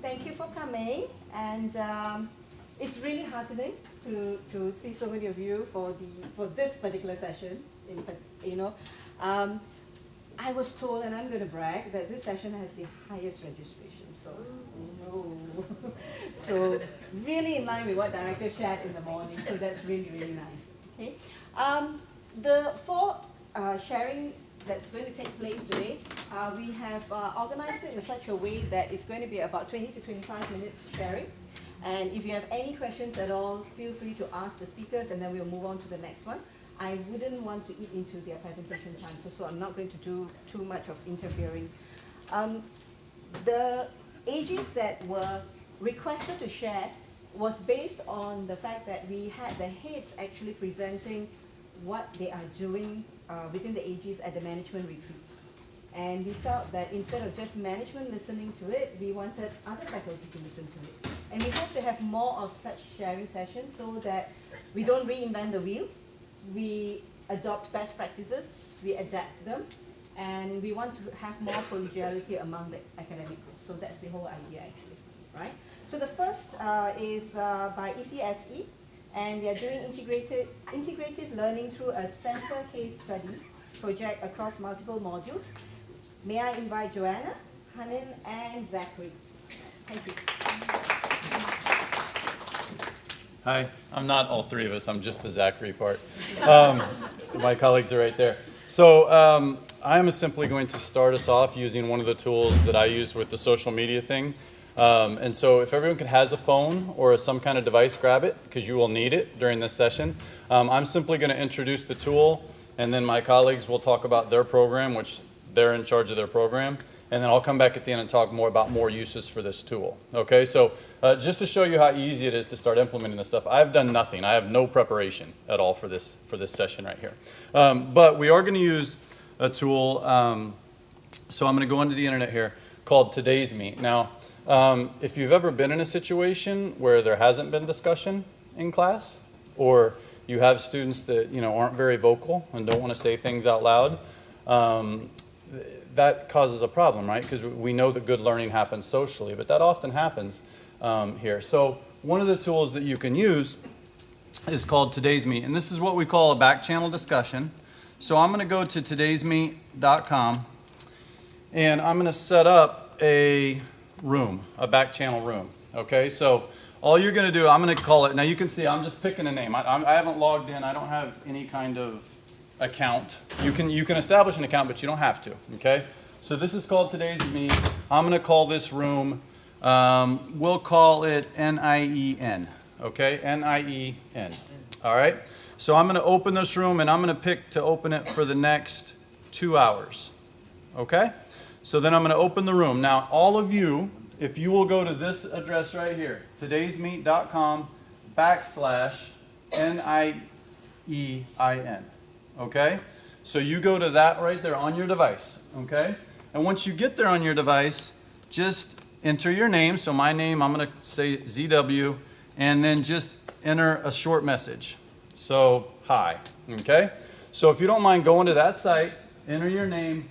thank you for coming, and it's really heartening to see so many of you for this particular session. I was told, and I'm going to brag, that this session has the highest registration. So, so really in line with what Director shared in the morning. So that's really, really nice. Okay, the four sharing that's going to take place today, we have organized it in such a way that it's going to be about 20 to 25 minutes sharing. And if you have any questions at all, feel free to ask the speakers, and then we'll move on to the next one. I wouldn't want to eat into their presentation time, so I'm not going to do too much of interfering. The AGs that were requested to share was based on the fact that we had the heads actually presenting what they are doing within the AGs at the management retreat. And we felt that instead of just management listening to it, we wanted other faculty to listen to it. And we hope to have more of such sharing sessions so that we don't reinvent the wheel. We adopt best practices, we adapt them, and we want to have more collegiality among the academic groups. So that's the whole idea actually, right? So the first is by HSSE, and they're doing integrative learning through a center case study project across multiple modules. May I invite Joanna, Hanan, and Zachary. Thank you. Hi, I'm not all three of us, I'm just the Zachary part. My colleagues are right there. So I'm simply going to start us off using one of the tools that I use with the social media thing. And so if everyone has a phone or some kind of device, grab it, because you will need it during this session. I'm simply going to introduce the tool, and then my colleagues will talk about their program, which they're in charge of their program. And then I'll come back at the end and talk more about more uses for this tool. Okay, so just to show you how easy it is to start implementing this stuff, I've done nothing. I have no preparation at all for this session right here. But we are going to use a tool, so I'm going to go into the internet here, called Today's Meet. Now, if you've ever been in a situation where there hasn't been discussion in class, or you have students that aren't very vocal and don't want to say things out loud, that causes a problem, right? Because we know that good learning happens socially, but that often happens here. So one of the tools that you can use is called Today's Meet, and this is what we call a back channel discussion. So I'm going to go to todaysmeet.com, and I'm going to set up a room, a back channel room. Okay, so all you're going to do, I'm going to call it, now you can see I'm just picking a name. I haven't logged in, I don't have any kind of account. You can establish an account, but you don't have to. Okay, so this is called Today's Meet. I'm going to call this room, we'll call it NIEN. Okay, NIEN. All right, so I'm going to open this room, and I'm going to pick to open it for the next 2 hours. Okay, so then I'm going to open the room. Now all of you, if you will go to this address right here, todaysmeet.com/NIEIN. Okay, so you go to that right there on your device. Okay, and once you get there on your device, just enter your name. So my name, I'm going to say ZW, and then just enter a short message. So hi. Okay, so if you don't mind going to that site, enter your name,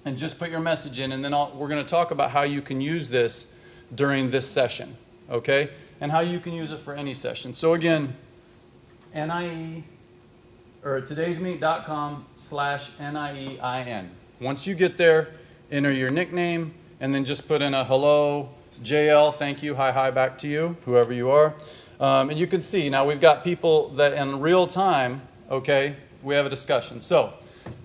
and just put your message in, and then we're going to talk about how you can use this during this session. Okay, and how you can use it for any session. So again, todaysmeet.com/NIEIN. Once you get there, enter your nickname, and then just put in a hello, JL, thank you, hi, back to you, whoever you are. And you can see, now we've got people that in real time, okay, we have a discussion. So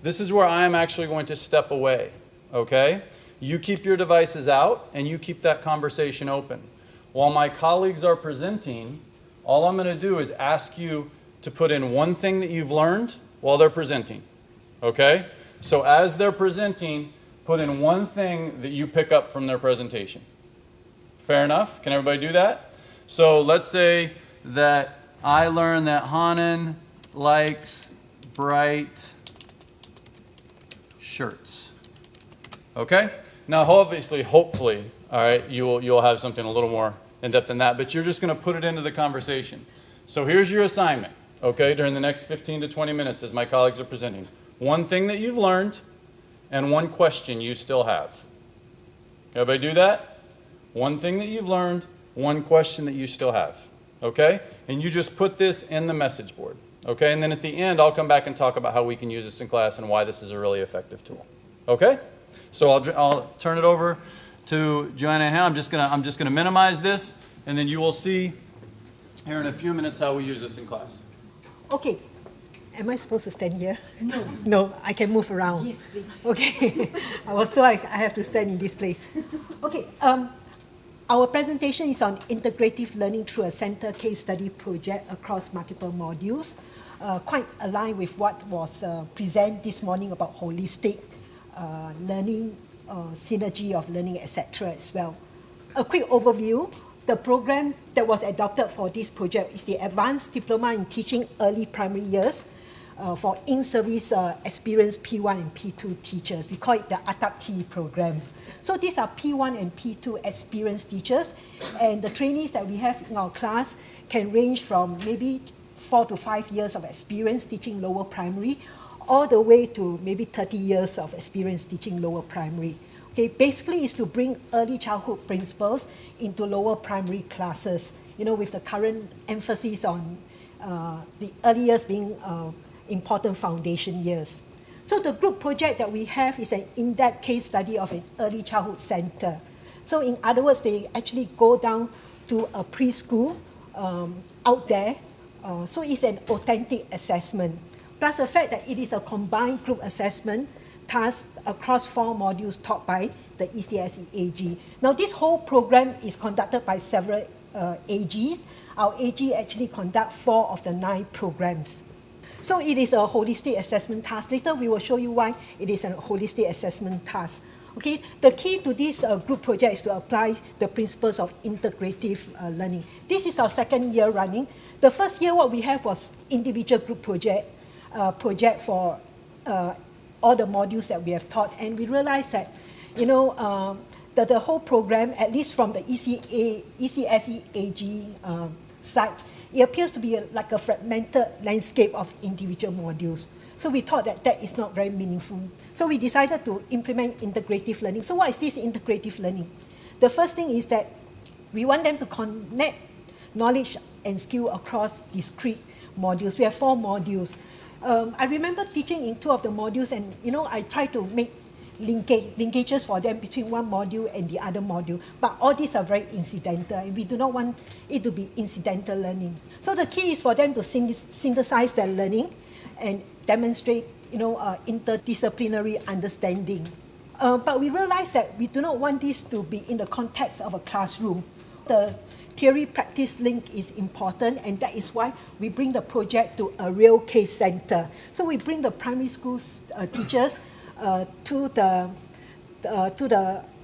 this is where I am actually going to step away, okay? You keep your devices out, and you keep that conversation open. While my colleagues are presenting, all I'm going to do is ask you to put in one thing that you've learned while they're presenting, okay? So as they're presenting, put in one thing that you pick up from their presentation. Fair enough? Can everybody do that? So let's say that I learned that Hanan likes bright shirts. Okay? Now obviously, hopefully, all right, you'll have something a little more in depth than that, but you're just going to put it into the conversation. So here's your assignment. Okay, during the next 15 to 20 minutes as my colleagues are presenting. One thing that you've learned and one question you still have. Everybody do that? one thing that you've learned, one question that you still have, okay? And you just put this in the message board, okay? And then at the end, I'll come back and talk about how we can use this in class and why this is a really effective tool, okay? So I'll turn it over to Joanna and Hannah. I'm just gonna minimize this, and then you will see here in a few minutes how we use this in class. Okay. Am I supposed to stand here? No. No, I can move around. Yes, please. Okay. I was told I have to stand in this place. Okay. Our presentation is on integrative learning through a center case study project across multiple modules, quite aligned with what was presented this morning about holistic learning, synergy of learning, etc. as well. A quick overview. The program that was adopted for this project is the Advanced Diploma in Teaching Early Primary Years for in-service experienced P1 and P2 teachers. We call it the ATAP-T program. So these are P1 and P2 experienced teachers, and the trainees that we have in our class can range from maybe 4 to 5 years of experience teaching lower primary, all the way to maybe 30 years of experience teaching lower primary. Okay, basically is to bring early childhood principles into lower primary classes, with the current emphasis on the early years being important foundation years. So the group project that we have is an in-depth case study of an early childhood center. So in other words, they actually go down to a preschool out there. So it's an authentic assessment. Plus the fact that it is a combined group assessment task across 4 modules taught by the ECSE AG. Now this whole program is conducted by several AGs. Our AG actually conduct 4 of the 9 programs. So it is a holistic assessment task. Later we will show you why it is a holistic assessment task. Okay, the key to this group project is to apply the principles of integrative learning. This is our 2nd year running. The first year what we have was individual group project for all the modules that we have taught, and we realized that, that the whole program, at least from the ECSE AG side, it appears to be like a fragmented landscape of individual modules. So we thought that that is not very meaningful. So we decided to implement integrative learning. So what is this integrative learning? The first thing is that we want them to connect knowledge and skill across discrete modules. We have 4 modules. I remember teaching in 2 of the modules, and I tried to make linkages for them between one module and the other module, but all these are very incidental, and we do not want it to be incidental learning. So the key is for them to synthesize their learning and demonstrate interdisciplinary understanding. But we realized that we do not want this to be in the context of a classroom. The theory-practice link is important, and that is why we bring the project to a real case center. So we bring the primary school teachers to the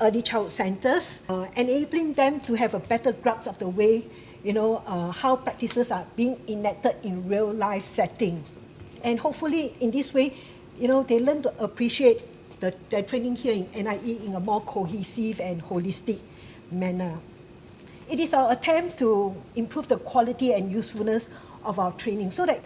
early childhood centers, enabling them to have a better grasp of the way, how practices are being enacted in real life setting. And hopefully in this way, they learn to appreciate their training here in NIE in a more cohesive and holistic manner. It is our attempt to improve the quality and usefulness of our training so that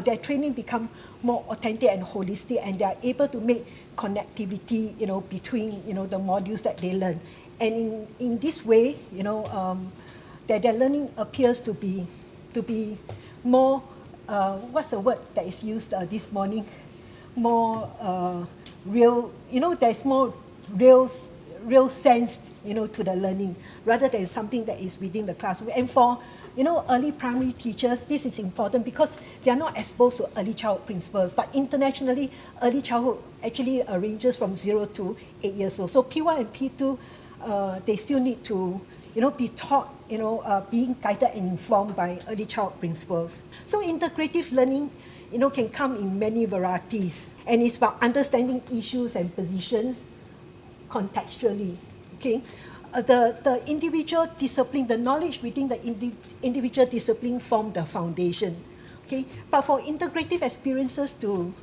their training become more authentic and holistic, and they are able to make connectivity between the modules that they learn. And in this way, that their learning appears to be more what's the word that is used this morning? More real. There's more real sense to the learning rather than something that is within the classroom. And for early primary teachers, this is important because they are not exposed to early childhood principles. But internationally, early childhood actually ranges from 0 to 8 years old. So P1 and P2, they still need to be taught, being guided and informed by early childhood principles. So integrative learning can come in many varieties, and it's about understanding issues and positions contextually. Okay, the individual discipline, the knowledge within the individual discipline form the foundation. Okay, but for integrative experiences to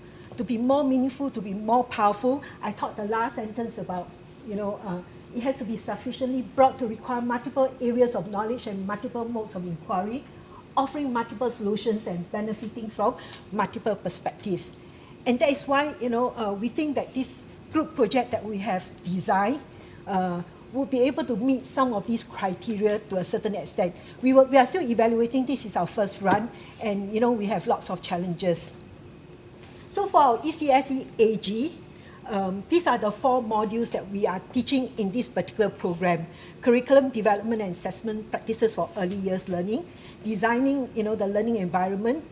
be more meaningful, to be more powerful, I thought the last sentence about it has to be sufficiently broad to require multiple areas of knowledge and multiple modes of inquiry, offering multiple solutions and benefiting from multiple perspectives. And that is why we think that this group project that we have designed would be able to meet some of these criteria to a certain extent. We are still evaluating. This is our first run, and we have lots of challenges. So for our ECSE AG, these are the 4 modules that we are teaching in this particular program: curriculum development and assessment practices for early years learning, designing the learning environment,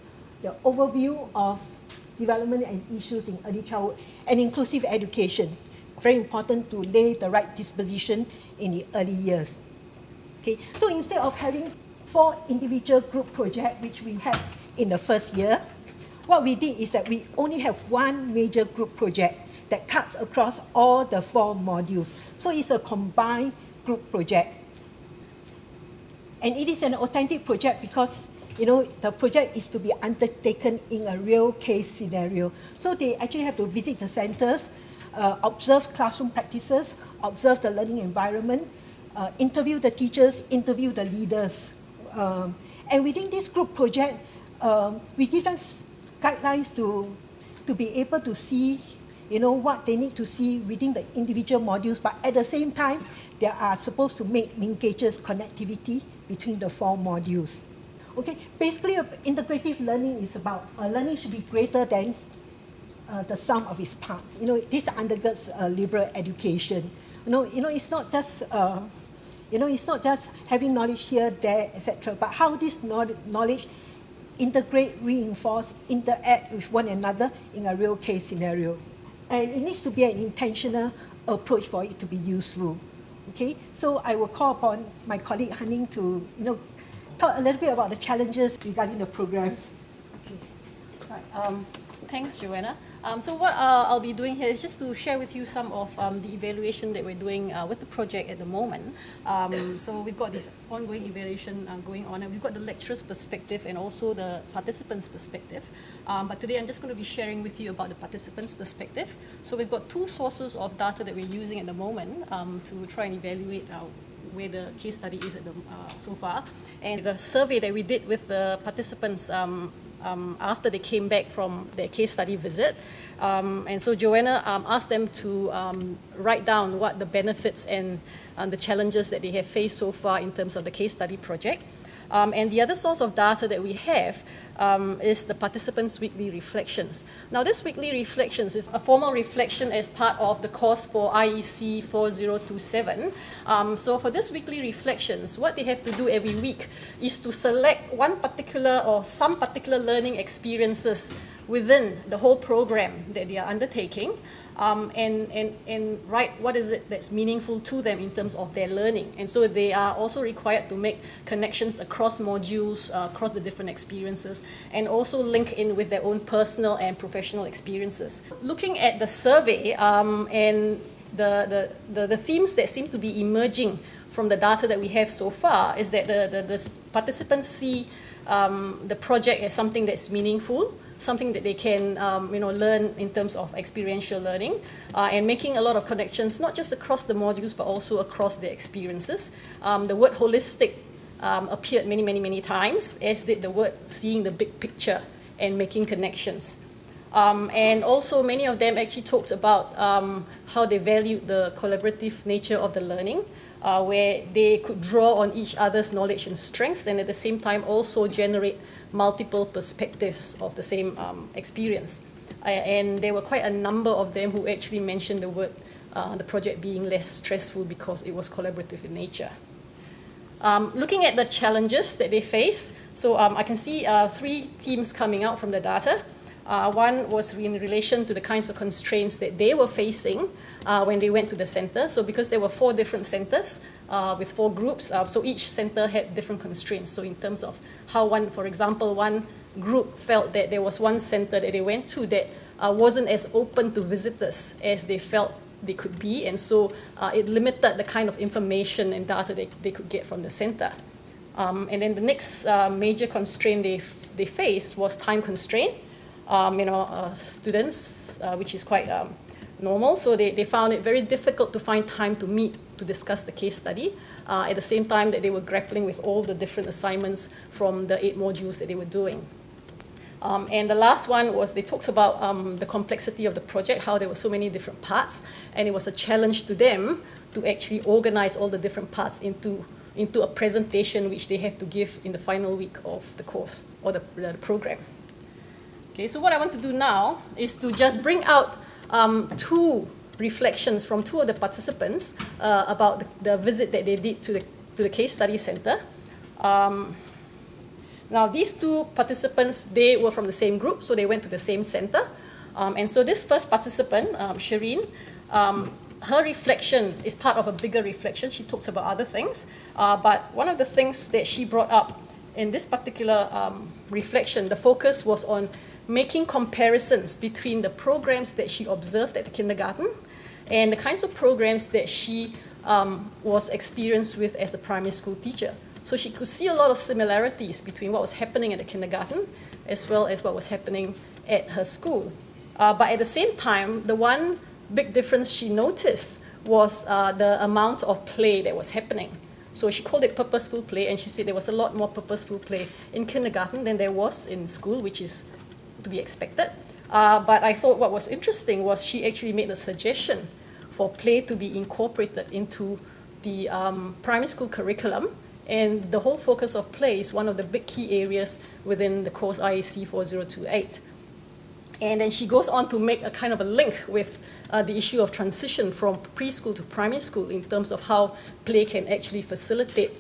the overview of development and issues in early childhood, and inclusive education. Very important to lay the right disposition in the early years. Okay, so instead of having 4 individual group projects, which we had in the first year, what we did is that we only have 1 major group project that cuts across all the 4 modules. So it's a combined group project. And it is an authentic project because the project is to be undertaken in a real case scenario. So they actually have to visit the centers, observe classroom practices, observe the learning environment, interview the teachers, interview the leaders. And within this group project, we give them guidelines to be able to see what they need to see within the individual modules, but at the same time, they are supposed to make linkages, connectivity between the 4 modules. Okay, basically, integrative learning is about learning should be greater than the sum of its parts. This undergirds liberal education. It's not just it's not just having knowledge here, there, etc. But how this knowledge integrate, reinforce, interact with one another in a real case scenario. And it needs to be an intentional approach for it to be useful. Okay, so I will call upon my colleague Hanning to talk a little bit about the challenges regarding the program. Okay. Right. Thanks, Joanna. So what I'll be doing here is just to share with you some of the evaluation that we're doing with the project at the moment. So we've got the ongoing evaluation going on, and we've got the lecturer's perspective and also the participants' perspective. But today I'm just going to be sharing with you about the participants' perspective. So we've got 2 sources of data that we're using at the moment to try and evaluate where the case study is at so far. And the survey that we did with the participants after they came back from their case study visit. And so Joanna asked them to write down what the benefits and the challenges that they have faced so far in terms of the case study project. And the other source of data that we have is the participants' weekly reflections. Now, this weekly reflections is a formal reflection as part of the course for IEC 4027. So for this weekly reflections, what they have to do every week is to select one particular or some particular learning experiences within the whole program that they are undertaking, and write what is it that's meaningful to them in terms of their learning. And so they are also required to make connections across modules, across the different experiences, and also link in with their own personal and professional experiences. Looking at the survey and the themes that seem to be emerging from the data that we have so far is that the participants see the project as something that's meaningful, something that they can learn in terms of experiential learning, and making a lot of connections, not just across the modules, but also across their experiences. The word holistic appeared many times, as did the word seeing the big picture and making connections. And also many of them actually talked about how they valued the collaborative nature of the learning, where they could draw on each other's knowledge and strengths, and at the same time also generate multiple perspectives of the same experience. And there were quite a number of them who actually mentioned the project being less stressful because it was collaborative in nature. Looking at the challenges that they face, so I can see 3 themes coming out from the data. One was in relation to the kinds of constraints that they were facing when they went to the center. So because there were 4 different centers with 4 groups, so each center had different constraints. So in terms of how for example, one group felt that there was one center that they went to that wasn't as open to visitors as they felt they could be, and so it limited the kind of information and data they could get from the center. And then the next major constraint they faced was time constraint. Students, which is quite normal. So they found it very difficult to find time to meet to discuss the case study at the same time that they were grappling with all the different assignments from the 8 modules that they were doing. And the last one was they talked about the complexity of the project, how there were so many different parts, and it was a challenge to them to actually organize all the different parts into a presentation which they have to give in the final week of the course or the program. Okay, so what I want to do now is to just bring out two reflections from two of the participants about the visit that they did to the case study center. Now these two participants, they were from the same group, so they went to the same center. And so this first participant, Shireen, her reflection is part of a bigger reflection. She talks about other things, but one of the things that she brought up in this particular reflection, the focus was on making comparisons between the programs that she observed at the kindergarten and the kinds of programs that she was experienced with as a primary school teacher. So she could see a lot of similarities between what was happening at the kindergarten as well as what was happening at her school. But at the same time, the one big difference she noticed was the amount of play that was happening. So she called it purposeful play, and she said there was a lot more purposeful play in kindergarten than there was in school, which is to be expected. But I thought what was interesting was she actually made a suggestion for play to be incorporated into the primary school curriculum. And the whole focus of play is one of the big key areas within the course IEC 4028. And then she goes on to make a kind of a link with the issue of transition from preschool to primary school in terms of how play can actually facilitate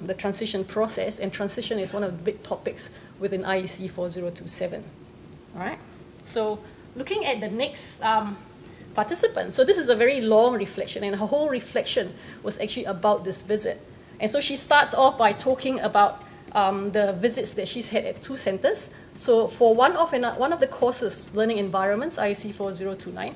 the transition process. And transition is one of the big topics within IEC 4027. All right? So looking at the next participant, so this is a very long reflection, and her whole reflection was actually about this visit. And so she starts off by talking about the visits that she's had at two centers. So for one of the courses, Learning Environments, IEC 4029,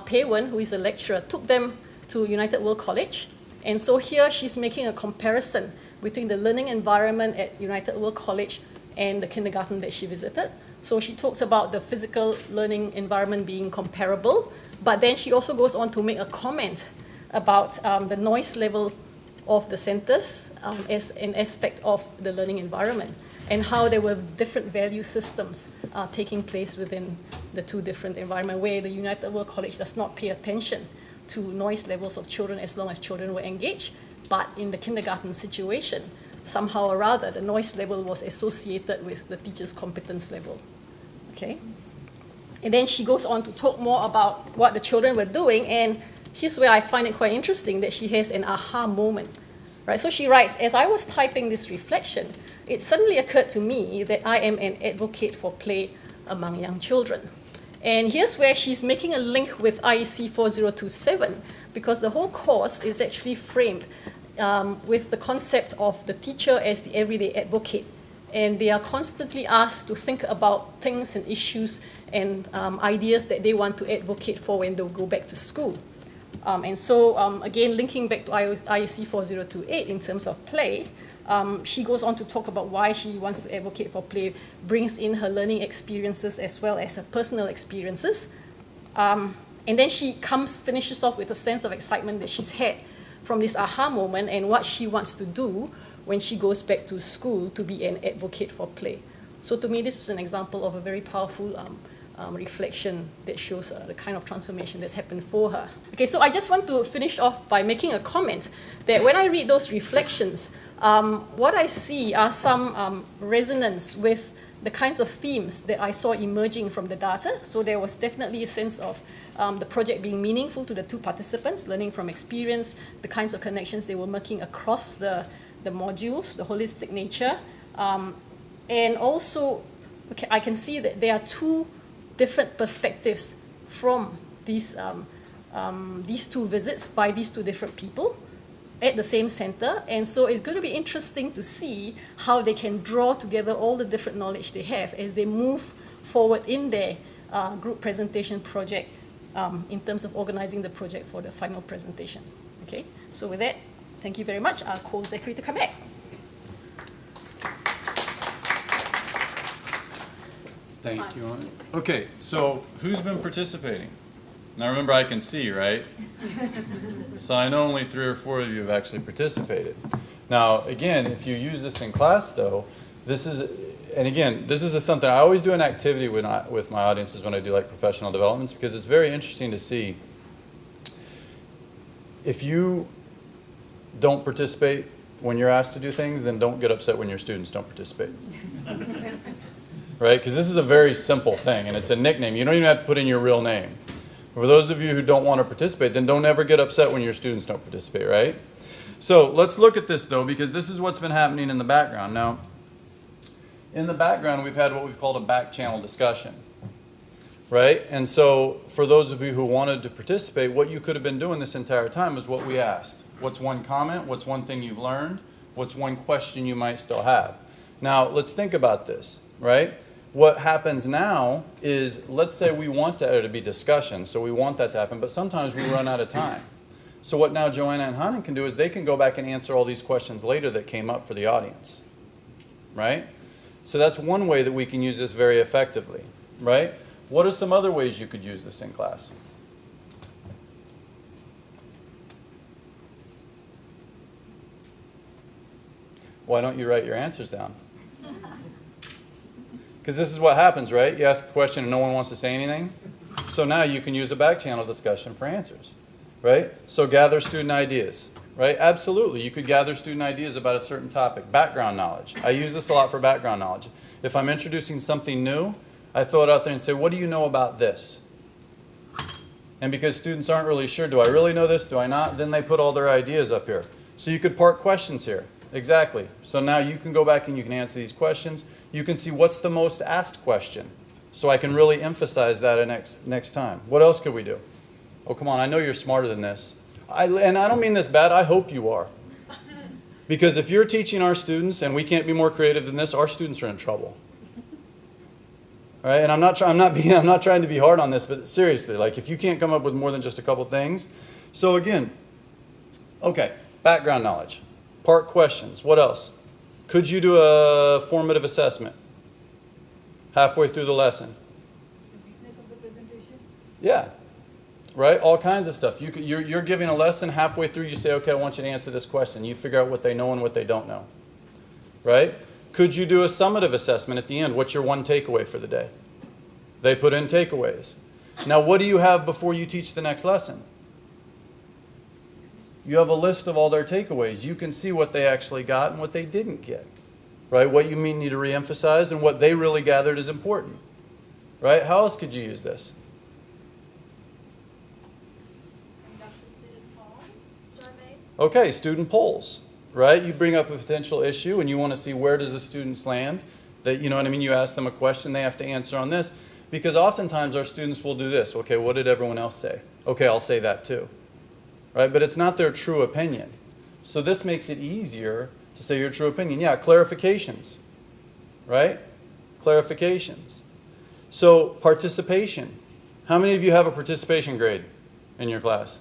Pei Wen, who is a lecturer, took them to United World College. And so here she's making a comparison between the learning environment at United World College and the kindergarten that she visited. So she talks about the physical learning environment being comparable, but then she also goes on to make a comment about the noise level of the centers as an aspect of the learning environment, and how there were different value systems taking place within the two different environments, where the United World College does not pay attention to noise levels of children as long as children were engaged, but in the kindergarten situation, somehow or other, the noise level was associated with the teacher's competence level. Okay? And then she goes on to talk more about what the children were doing, and here's where I find it quite interesting that she has an aha moment. Right? So she writes, as I was typing this reflection, it suddenly occurred to me that I am an advocate for play among young children. And here's where she's making a link with IEC 4027, because the whole course is actually framed with the concept of the teacher as the everyday advocate. And they are constantly asked to think about things and issues and ideas that they want to advocate for when they go back to school. And so, again, linking back to IEC 4028 in terms of play, she goes on to talk about why she wants to advocate for play, brings in her learning experiences as well as her personal experiences. And then she finishes off with a sense of excitement that she's had from this aha moment and what she wants to do when she goes back to school to be an advocate for play. So to me, this is an example of a very powerful reflection that shows the kind of transformation that's happened for her. Okay, so I just want to finish off by making a comment that when I read those reflections, what I see are some resonance with the kinds of themes that I saw emerging from the data. So there was definitely a sense of the project being meaningful to the two participants, learning from experience, the kinds of connections they were making across the modules, the holistic nature. And also, okay, I can see that there are two different perspectives from these two visits by these two different people at the same center. And so it's going to be interesting to see how they can draw together all the different knowledge they have as they move forward in their group presentation project in terms of organizing the project for the final presentation. Okay, so with that, thank you very much. I'll call Zachary to come back. Thank you. Okay, so who's been participating? Now remember, I can see, right? So I know only 3 or 4 of you have actually participated. Now, again, if you use this in class, though, this is something, I always do an activity with my audiences when I do like professional developments, because it's very interesting to see if you don't participate when you're asked to do things, then don't get upset when your students don't participate. Right? Because this is a very simple thing, and it's a nickname. You don't even have to put in your real name. For those of you who don't want to participate, then don't ever get upset when your students don't participate, right? So let's look at this, though, because this is what's been happening in the background. Now, in the background, we've had what we've called a back channel discussion, right? And so for those of you who wanted to participate, what you could have been doing this entire time is what we asked. What's one comment? What's one thing you've learned? What's one question you might still have? Now, let's think about this, right? What happens now is, let's say we want there to be discussion, so we want that to happen, but sometimes we run out of time. So what now Joanna and Hanan can do is they can go back and answer all these questions later that came up for the audience, right? So that's one way that we can use this very effectively, right? What are some other ways you could use this in class? Why don't you write your answers down? Because this is what happens, right? You ask a question and no one wants to say anything. So now you can use a back channel discussion for answers, right? So gather student ideas, right? Absolutely. You could gather student ideas about a certain topic. Background knowledge. I use this a lot for background knowledge. If I'm introducing something new, I throw it out there and say, what do you know about this? And because students aren't really sure, do I really know this? Do I not? Then they put all their ideas up here. So you could park questions here. Exactly. So now you can go back and you can answer these questions. You can see what's the most asked question. So I can really emphasize that next time. What else could we do? Oh, come on. I know you're smarter than this. And I don't mean this bad. I hope you are. Because if you're teaching our students and we can't be more creative than this, our students are in trouble. All right? And I'm not trying to be hard on this, but seriously, like if you can't come up with more than just a couple things. So again, okay, background knowledge. Part questions. What else? Could you do a formative assessment halfway through the lesson? Weakness of the presentation? Yeah. Right? All kinds of stuff. You're giving a lesson halfway through, you say, okay, I want you to answer this question. You figure out what they know and what they don't know. Right? Could you do a summative assessment at the end? What's your one takeaway for the day? They put in takeaways. Now, what do you have before you teach the next lesson? You have a list of all their takeaways. You can see what they actually got and what they didn't get, right? What you need to reemphasize and what they really gathered is important, right? How else could you use this? Conduct a student poll survey. Okay, student polls, right? You bring up a potential issue and you want to see where does the students land. That, you know what I mean? You ask them a question, they have to answer on this. Because oftentimes our students will do this. Okay, what did everyone else say? Okay, I'll say that too. Right? But it's not their true opinion. So this makes it easier to say your true opinion. Yeah, clarifications, right? Clarifications. So participation. How many of you have a participation grade in your class?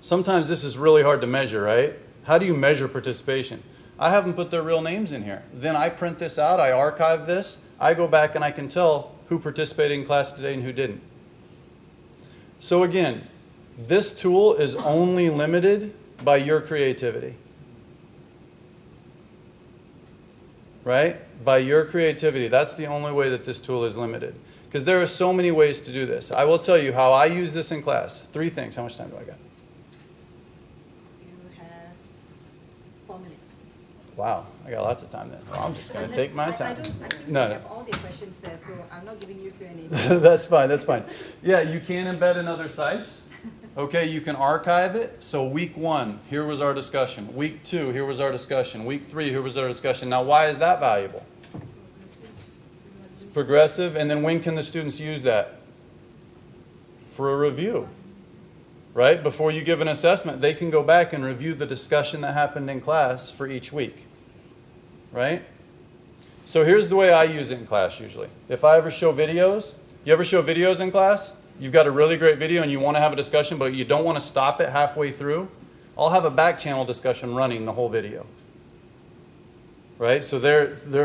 Sometimes this is really hard to measure, right? How do you measure participation? I have them put their real names in here. Then I print this out, I archive this, I go back and I can tell who participated in class today and who didn't. So again, this tool is only limited by your creativity. Right? By your creativity. That's the only way that this tool is limited. Because there are so many ways to do this. I will tell you how I use this in class. 3 things. How much time do I got? You have 4 minutes. Wow, I got lots of time then. Well, I'm just going to take my time. I think No, we no. have all the questions there, so I'm not giving you Q&A. That's fine, that's fine. Yeah, you can embed in other sites. Okay, you can archive it. So week 1, here was our discussion. Week 2, here was our discussion. Week 3, here was our discussion. Now, why is that valuable? It's progressive, and then when can the students use that? For a review, right? Before you give an assessment, they can go back and review the discussion that happened in class for each week, right? So here's the way I use it in class usually. If I ever show videos, you ever show videos in class? You've got a really great video and you want to have a discussion, but you don't want to stop it halfway through. I'll have a back channel discussion running the whole video. Right? So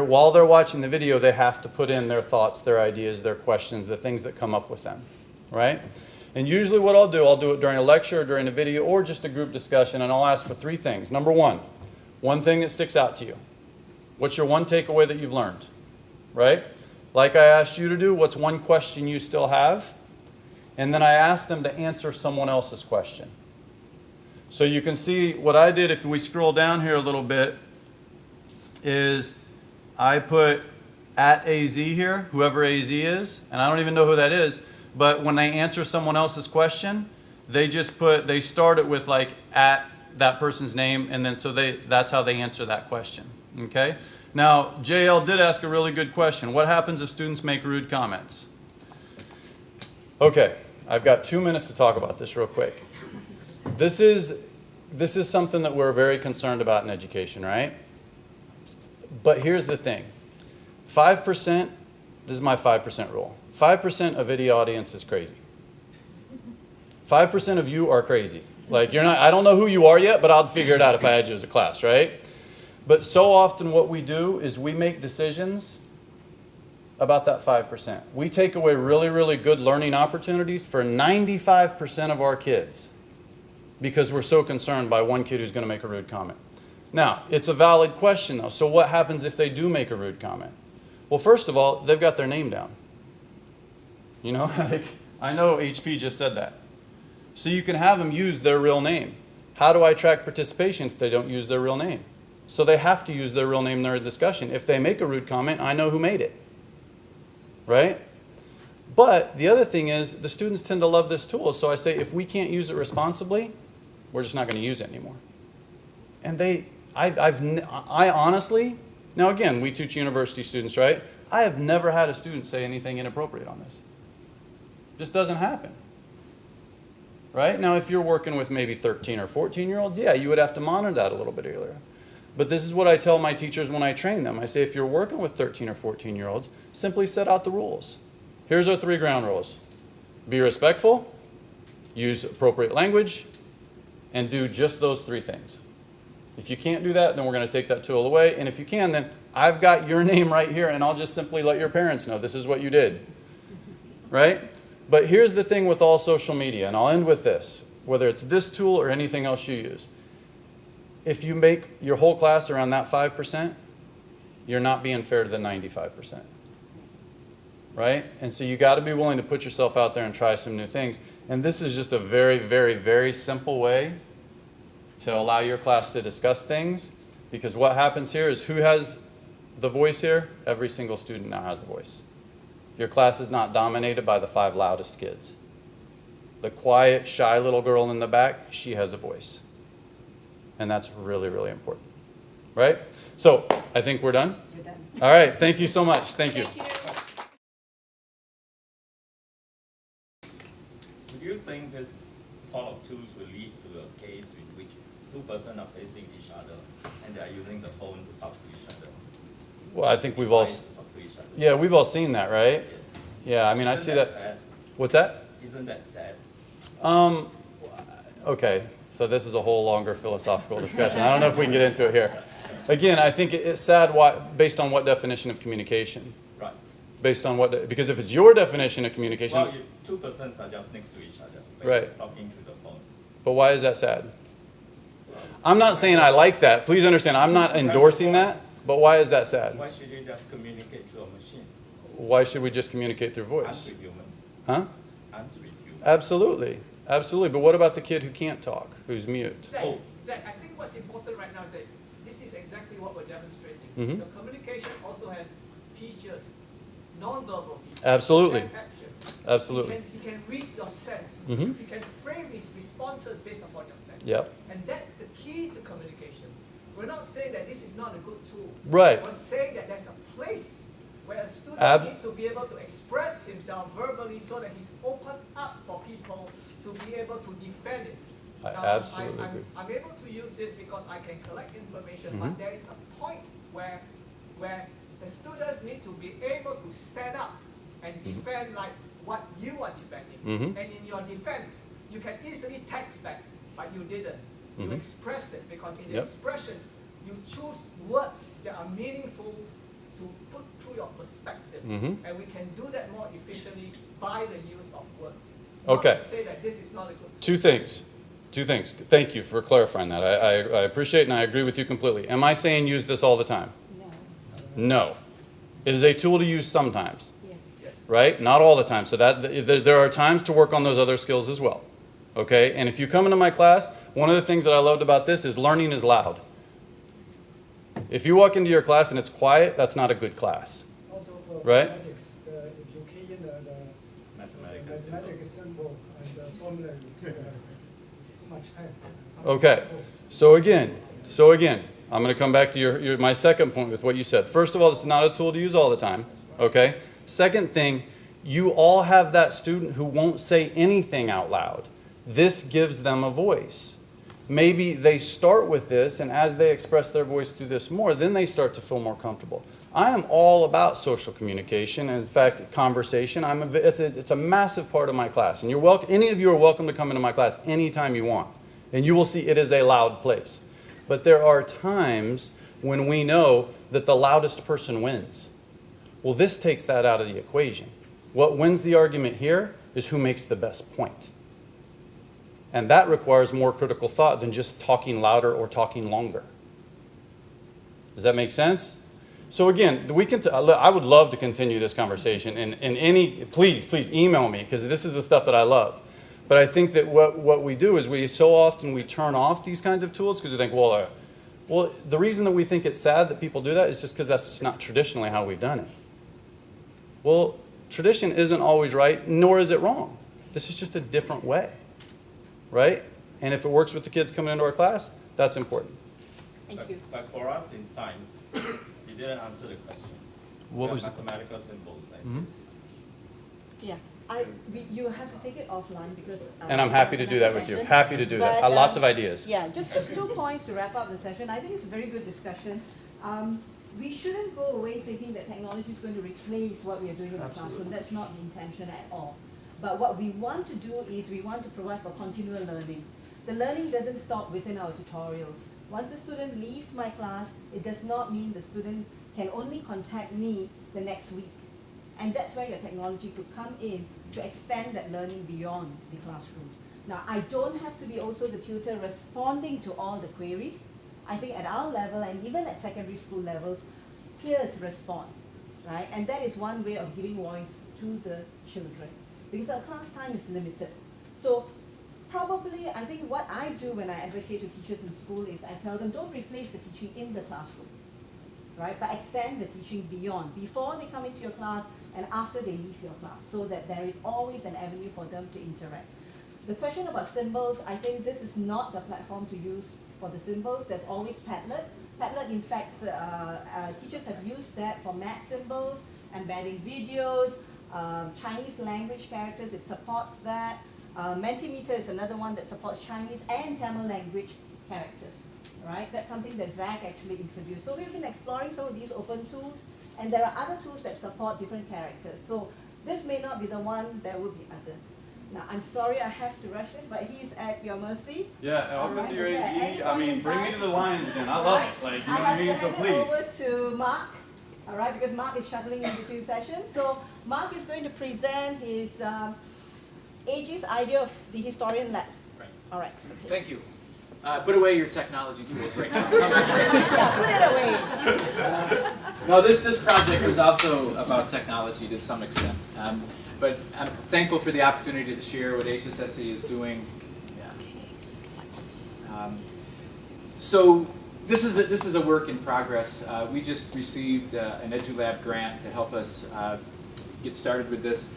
while they're watching the video, they have to put in their thoughts, their ideas, their questions, the things that come up with them. Right? And usually what I'll do it during a lecture, or during a video, or just a group discussion, and I'll ask for 3 things. Number 1, one thing that sticks out to you. What's your one takeaway that you've learned? Right? Like I asked you to do, what's one question you still have? And then I ask them to answer someone else's question. So you can see what I did, if we scroll down here a little bit, is I put at AZ here, whoever AZ is, and I don't even know who that is, but when they answer someone else's question, they start it with like at that person's name, and then that's how they answer that question, okay? Now, JL did ask a really good question. What happens if students make rude comments? Okay, I've got 2 minutes to talk about this real quick. This is something that we're very concerned about in education, right? But here's the thing. 5%, this is my 5% rule. 5% of any audience is crazy. 5% of you are crazy. Like I don't know who you are yet, but I'll figure it out if I had you as a class, right? But so often what we do is we make decisions about that 5%. We take away really, really good learning opportunities for 95% of our kids because we're so concerned by one kid who's going to make a rude comment. Now, it's a valid question though. So what happens if they do make a rude comment? Well, first of all, they've got their name down. You know, like, I know HP just said that. So you can have them use their real name. How do I track participation if they don't use their real name? So they have to use their real name in their discussion. If they make a rude comment, I know who made it. Right? But the other thing is the students tend to love this tool. So I say if we can't use it responsibly, we're just not going to use it anymore. And I honestly, now again, we teach university students, right? I have never had a student say anything inappropriate on this. Just doesn't happen. Right? Now, if you're working with maybe 13 or 14-year-olds, yeah, you would have to monitor that a little bit earlier. But this is what I tell my teachers when I train them. I say, if you're working with 13 or 14-year-olds, simply set out the rules. Here's our 3 ground rules. Be respectful, use appropriate language, and do just those 3 things. If you can't do that, then we're going to take that tool away. And if you can, then I've got your name right here, and I'll just simply let your parents know this is what you did. Right? But here's the thing with all social media, and I'll end with this, whether it's this tool or anything else you use. If you make your whole class around that 5%, you're not being fair to the 95%. Right? And so you got to be willing to put yourself out there and try some new things. And this is just a very, very, very simple way to allow your class to discuss things. Because what happens here is who has the voice here? Every single student now has a voice. Your class is not dominated by the 5 loudest kids. The quiet, shy little girl in the back, she has a voice. And that's really, really important. Right? So, I think we're done. You're done. All right. Thank you so much. Thank you. Do you think this sort of tools will lead to a case in which 2 persons are facing each other and they are using the phone to talk to each other? Well, I think we've all... Yeah, we've all seen that, right? Yes. Yeah, I mean, I see that. Sad? What's that? Isn't that sad? Okay, so this is a whole longer philosophical discussion. I don't know if we can get into it here. Again, I think it's sad based on what definition of communication? Right. Based on what, because if it's your definition of communication. Well, 2 persons are just next to each other, right, talking to the phone. But why is that sad? I'm not saying I like that. Please understand, I'm not endorsing that, but why is that sad? Why should you just communicate through a machine? Why should we just communicate through voice? Aren't we human? Huh? Aren't we human? Absolutely. Absolutely. But what about the kid who can't talk, who's mute? Zach, I think what's important right now is that this is exactly what we're demonstrating. Mhm. The communication also has features, non-verbal features. Absolutely. And action. Absolutely. He can read your sense. Mhm. He can frame his responses based upon your sense. Yep. And that's the key to communication. We're not saying that this is not a good tool. Right. We're saying that there's a place where a student needs to be able to express himself verbally so that he's open up for people to be able to defend it. I Now, absolutely agree. I'm able to use this because I can collect information, Mhm. but there is a point where the students need to be able to stand up and defend like what you are defending. Mhm. And in your defense, you can easily text back, but you didn't. You Mhm. express it because in the Yep. expression, you choose words that are meaningful to put through your perspective. Mhm. And we can do that more efficiently by the use of words. Okay. Not to say that this is not a good tool. Two things. Thank you for clarifying that. I appreciate and I agree with you completely. Am I saying use this all the time? No. It is a tool to use sometimes, Yes. Yes. right? Not all the time. So that there are times to work on those other skills as well. Okay? And if you come into my class, one of the things that I loved about this is learning is loud. If you walk into your class and it's quiet, that's not a good class. Also for Right? mathematics, if you key in the Mathematical symbol and the formula, you take too much time. Okay. So again, I'm going to come back to my second point with what you said. First of all, this is not a tool to use all the time. Okay? Second thing, you all have that student who won't say anything out loud. This gives them a voice. Maybe they start with this, and as they express their voice through this more, then they start to feel more comfortable. I am all about social communication, and in fact, conversation. It's a massive part of my class, and you're welcome. Any of you are welcome to come into my class anytime you want, and you will see it is a loud place. But there are times when we know that the loudest person wins. Well, this takes that out of the equation. What wins the argument here is who makes the best point. And that requires more critical thought than just talking louder or talking longer. Does that make sense? So again, I would love to continue this conversation. Please email me, because this is the stuff that I love. But I think that what we do is we turn off these kinds of tools because we think, well, the reason that we think it's sad that people do that is just because that's just not traditionally how we've done it. Well, tradition isn't always right, nor is it wrong. This is just a different way. Right? And if it works with the kids coming into our class, that's important. Thank you. But for us in science, you didn't answer the question. What was the mathematical symbols? Like Mhm. this is Yeah, you have to take it offline because. And I'm happy to do that with you. session. Happy to do that. But, Lots of ideas. Yeah, just 2 points to wrap up the session. I think it's a very good discussion. We shouldn't go away thinking that technology is going to replace what we are doing in the classroom. That's not the intention at all. But what we want to do is we want to provide for continual learning. The learning doesn't stop within our tutorials. Once the student leaves my class, it does not mean the student can only contact me the next week. And that's where your technology could come in to extend that learning beyond the classroom. Now, I don't have to be also the tutor responding to all the queries. I think at our level and even at secondary school levels, peers respond, right? And that is one way of giving voice to the children, because our class time is limited. So probably, I think what I do when I advocate to teachers in school is I tell them, don't replace the teaching in the classroom, right? But extend the teaching beyond, before they come into your class and after they leave your class, so that there is always an avenue for them to interact. The question about symbols, I think this is not the platform to use for the symbols. There's always Padlet. Padlet, in fact, teachers have used that for math symbols, embedding videos, Chinese language characters, it supports that. Mentimeter is another one that supports Chinese and Tamil language characters, right? That's something that Zach actually introduced. So we've been exploring some of these open tools, and there are other tools that support different characters. So this may not be the one, there will be others. Now, I'm sorry I have to rush this, but he's at your mercy. Yeah, welcome Alright, to your okay. AG. Any I mean, point bring in me to time? the lines again. I love it. Like, you know what I mean? So I have to hand it please. over to Mark, all right, because Mark is shuttling in between sessions. So Mark is going to present his AG's idea of the historian lab. Right. All right. Okay. Thank you. Put away your technology tools right now. Yeah, put it away. No, this project was also about technology to some extent. But I'm thankful for the opportunity to share what HSSE is doing. So this is a work in progress. We just received an EduLab grant to help us get started with this.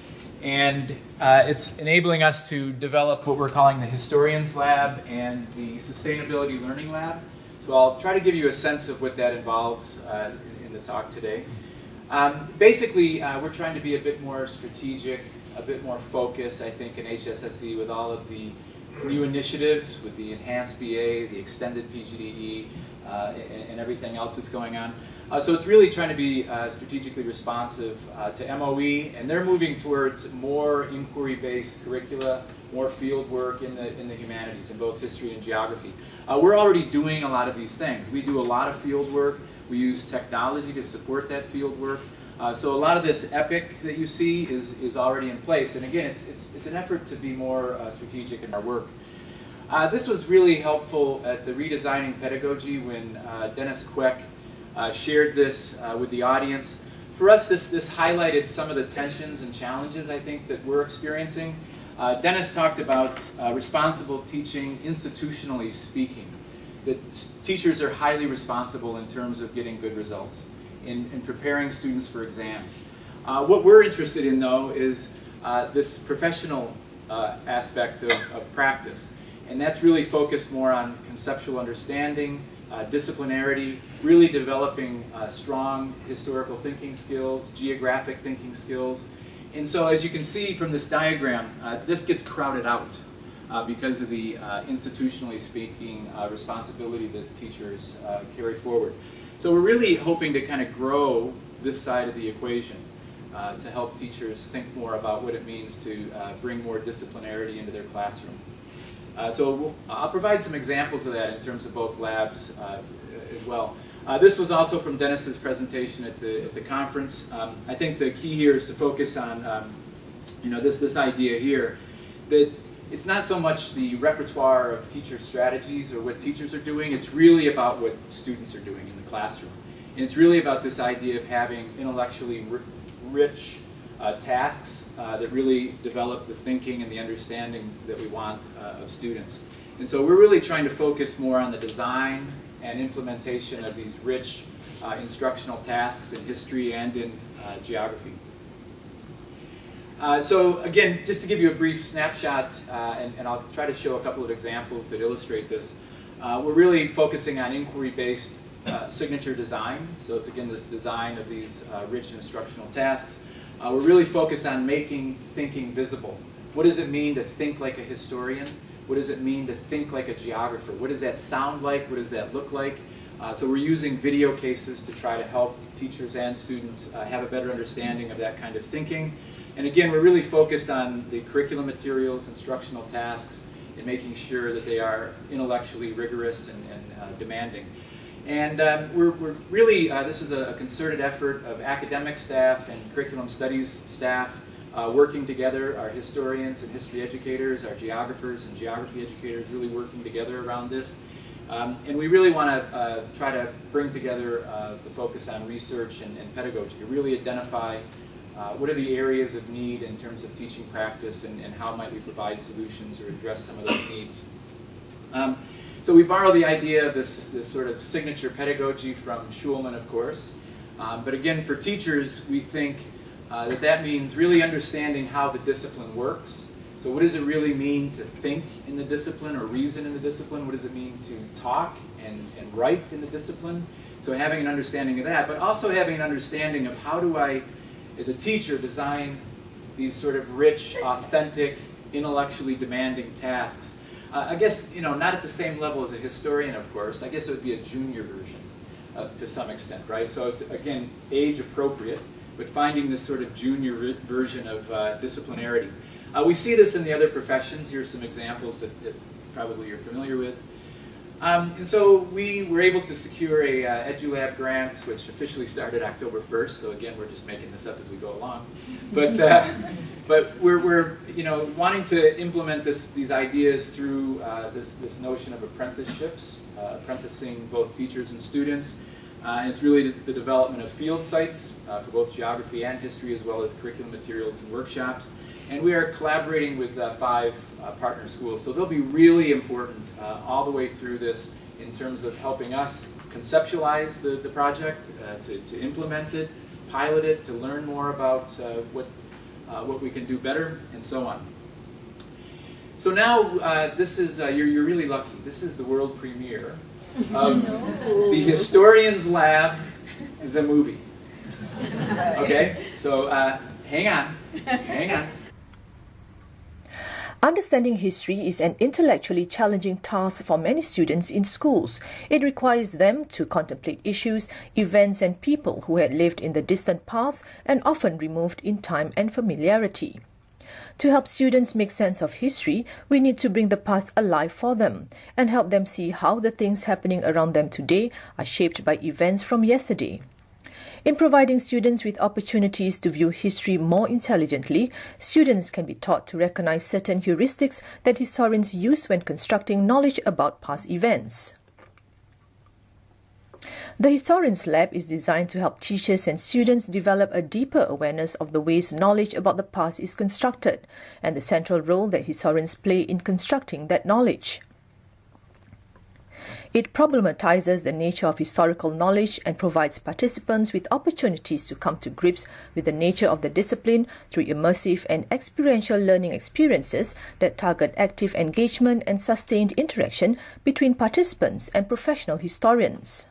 And it's enabling us to develop what we're calling the Historians Lab and the Sustainability Learning Lab. So I'll try to give you a sense of what that involves in the talk today. Basically, we're trying to be a bit more strategic, a bit more focused, I think, in HSSE with all of the new initiatives, with the enhanced BA, the extended PGDE, and everything else that's going on. So it's really trying to be strategically responsive to MOE, and they're moving towards more inquiry-based curricula, more field work in the humanities, in both history and geography. We're already doing a lot of these things. We do a lot of field work. We use technology to support that field work. So a lot of this EPIC that you see is already in place. And again, it's an effort to be more strategic in our work. This was really helpful at the Redesigning Pedagogy when Dennis Queck shared this with the audience. For us, this highlighted some of the tensions and challenges, I think, that we're experiencing. Dennis talked about responsible teaching, institutionally speaking, that teachers are highly responsible in terms of getting good results, in preparing students for exams. What we're interested in, though, is this professional aspect of practice, and that's really focused more on conceptual understanding, disciplinarity, really developing strong historical thinking skills, geographic thinking skills. And so as you can see from this diagram, this gets crowded out because of the institutionally speaking responsibility that teachers carry forward. So we're really hoping to kind of grow this side of the equation to help teachers think more about what it means to bring more disciplinarity into their classroom. So I'll provide some examples of that in terms of both labs as well. This was also from Dennis's presentation at the conference. I think the key here is to focus on this idea here, that it's not so much the repertoire of teacher strategies or what teachers are doing, it's really about what students are doing in the classroom. And it's really about this idea of having intellectually rich tasks that really develop the thinking and the understanding that we want of students. And so we're really trying to focus more on the design and implementation of these rich instructional tasks in history and in geography. So again, just to give you a brief snapshot, and I'll try to show a couple of examples that illustrate this, we're really focusing on inquiry-based signature design. So it's again this design of these rich instructional tasks. We're really focused on making thinking visible. What does it mean to think like a historian? What does it mean to think like a geographer? What does that sound like? What does that look like? So we're using video cases to try to help teachers and students have a better understanding of that kind of thinking. And again, we're really focused on the curriculum materials, instructional tasks, and making sure that they are intellectually rigorous and demanding. And we're really, this is a concerted effort of academic staff and curriculum studies staff working together, our historians and history educators, our geographers and geography educators really working together around this. And we really want to try to bring together the focus on research and pedagogy to really identify what are the areas of need in terms of teaching practice and how might we provide solutions or address some of those needs. So we borrow the idea of this sort of signature pedagogy from Schulman, of course. But again, for teachers, we think that means really understanding how the discipline works. So what does it really mean to think in the discipline or reason in the discipline? What does it mean to talk and write in the discipline? So having an understanding of that, but also having an understanding of how do I, as a teacher, design these sort of rich, authentic, intellectually demanding tasks. I guess, not at the same level as a historian, of course. I guess it would be a junior version to some extent, right? So it's, again, age appropriate, but finding this sort of junior version of disciplinarity. We see this in the other professions. Here are some examples that probably you're familiar with. And so we were able to secure a EduLab grant, which officially started October 1st. So again, we're just making this up as we go along. But we're wanting to implement these ideas through this notion of apprenticeships, apprenticing both teachers and students. And it's really the development of field sites for both geography and history, as well as curriculum materials and workshops. And we are collaborating with 5 partner schools. So they'll be really important all the way through this in terms of helping us conceptualize the project, to implement it, pilot it, to learn more about what we can do better, and so on. So now this is, you're really lucky. This is the world premiere of the Historians Lab, the movie. Okay, so hang on. Understanding history is an intellectually challenging task for many students in schools. It requires them to contemplate issues, events and people who had lived in the distant past and often removed in time and familiarity. To help students make sense of history, we need to bring the past alive for them and help them see how the things happening around them today are shaped by events from yesterday. In providing students with opportunities to view history more intelligently, students can be taught to recognize certain heuristics that historians use when constructing knowledge about past events. The Historians Lab is designed to help teachers and students develop a deeper awareness of the ways knowledge about the past is constructed and the central role that historians play in constructing that knowledge. It problematizes the nature of historical knowledge and provides participants with opportunities to come to grips with the nature of the discipline through immersive and experiential learning experiences that target active engagement and sustained interaction between participants and professional historians.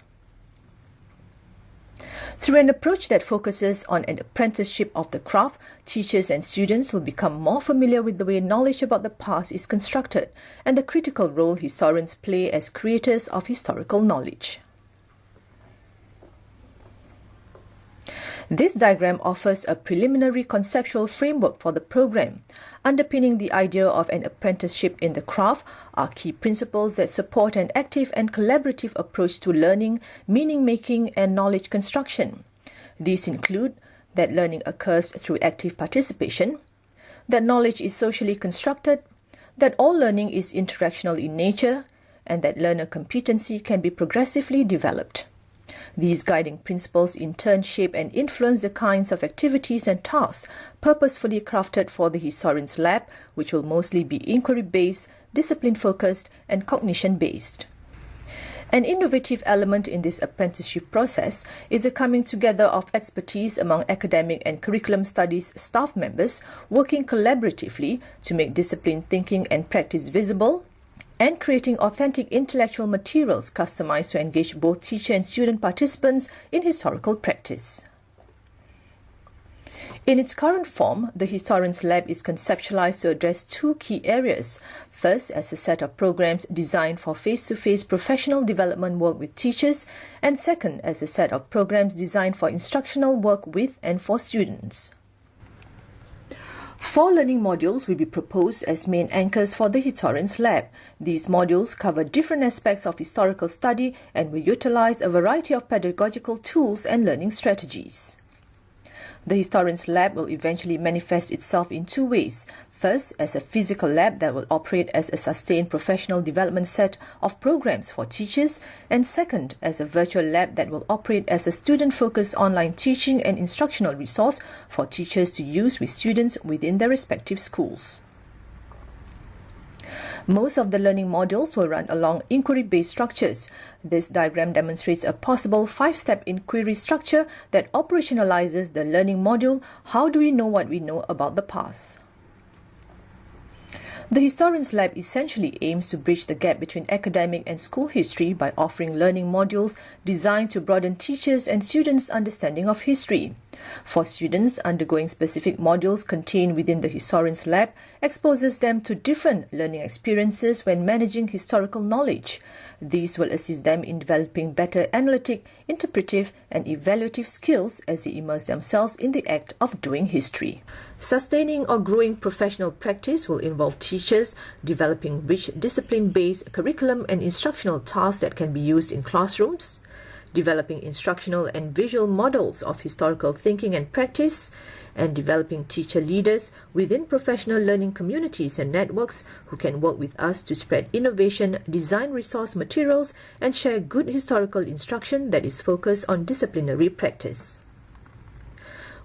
Through an approach that focuses on an apprenticeship of the craft, teachers and students will become more familiar with the way knowledge about the past is constructed and the critical role historians play as creators of historical knowledge. This diagram offers a preliminary conceptual framework for the program. Underpinning the idea of an apprenticeship in the craft are key principles that support an active and collaborative approach to learning, meaning-making, and knowledge construction. These include that learning occurs through active participation, that knowledge is socially constructed, that all learning is interactional in nature, and that learner competency can be progressively developed. These guiding principles in turn shape and influence the kinds of activities and tasks purposefully crafted for the Historians Lab, which will mostly be inquiry-based, discipline-focused, and cognition-based. An innovative element in this apprenticeship process is the coming together of expertise among academic and curriculum studies staff members working collaboratively to make discipline thinking and practice visible, and creating authentic intellectual materials customized to engage both teacher and student participants in historical practice. In its current form, the Historians Lab is conceptualized to address two key areas. First, as a set of programs designed for face-to-face professional development work with teachers, and second, as a set of programs designed for instructional work with and for students. 4 learning modules will be proposed as main anchors for the Historians Lab. These modules cover different aspects of historical study and will utilize a variety of pedagogical tools and learning strategies. The Historians Lab will eventually manifest itself in 2 ways. First, as a physical lab that will operate as a sustained professional development set of programs for teachers, and second, as a virtual lab that will operate as a student-focused online teaching and instructional resource for teachers to use with students within their respective schools. Most of the learning modules will run along inquiry-based structures. This diagram demonstrates a possible 5-step inquiry structure that operationalizes the learning module, How do we know what we know about the past? The Historians Lab essentially aims to bridge the gap between academic and school history by offering learning modules designed to broaden teachers' and students' understanding of history. For students, undergoing specific modules contained within the Historians Lab exposes them to different learning experiences when managing historical knowledge. These will assist them in developing better analytic, interpretive, and evaluative skills as they immerse themselves in the act of doing history. Sustaining or growing professional practice will involve teachers developing rich discipline-based curriculum and instructional tasks that can be used in classrooms, developing instructional and visual models of historical thinking and practice, and developing teacher leaders within professional learning communities and networks who can work with us to spread innovation, design resource materials, and share good historical instruction that is focused on disciplinary practice.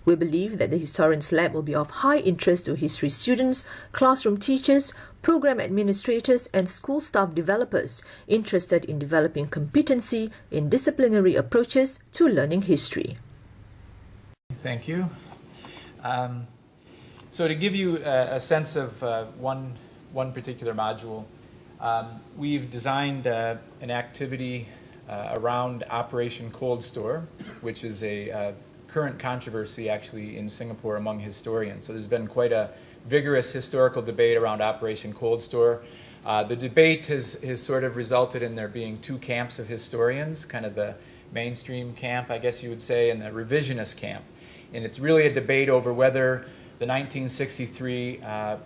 We believe that the Historians Lab will be of high interest to history students, classroom teachers, program administrators, and school staff developers interested in developing competency in disciplinary approaches to learning history. Thank you. So to give you a sense of one particular module, we've designed an activity around Operation Cold Store, which is a current controversy actually in Singapore among historians. So there's been quite a vigorous historical debate around Operation Cold Store. The debate has sort of resulted in there being 2 camps of historians, kind of the mainstream camp, I guess you would say, and the revisionist camp. And it's really a debate over whether the 1963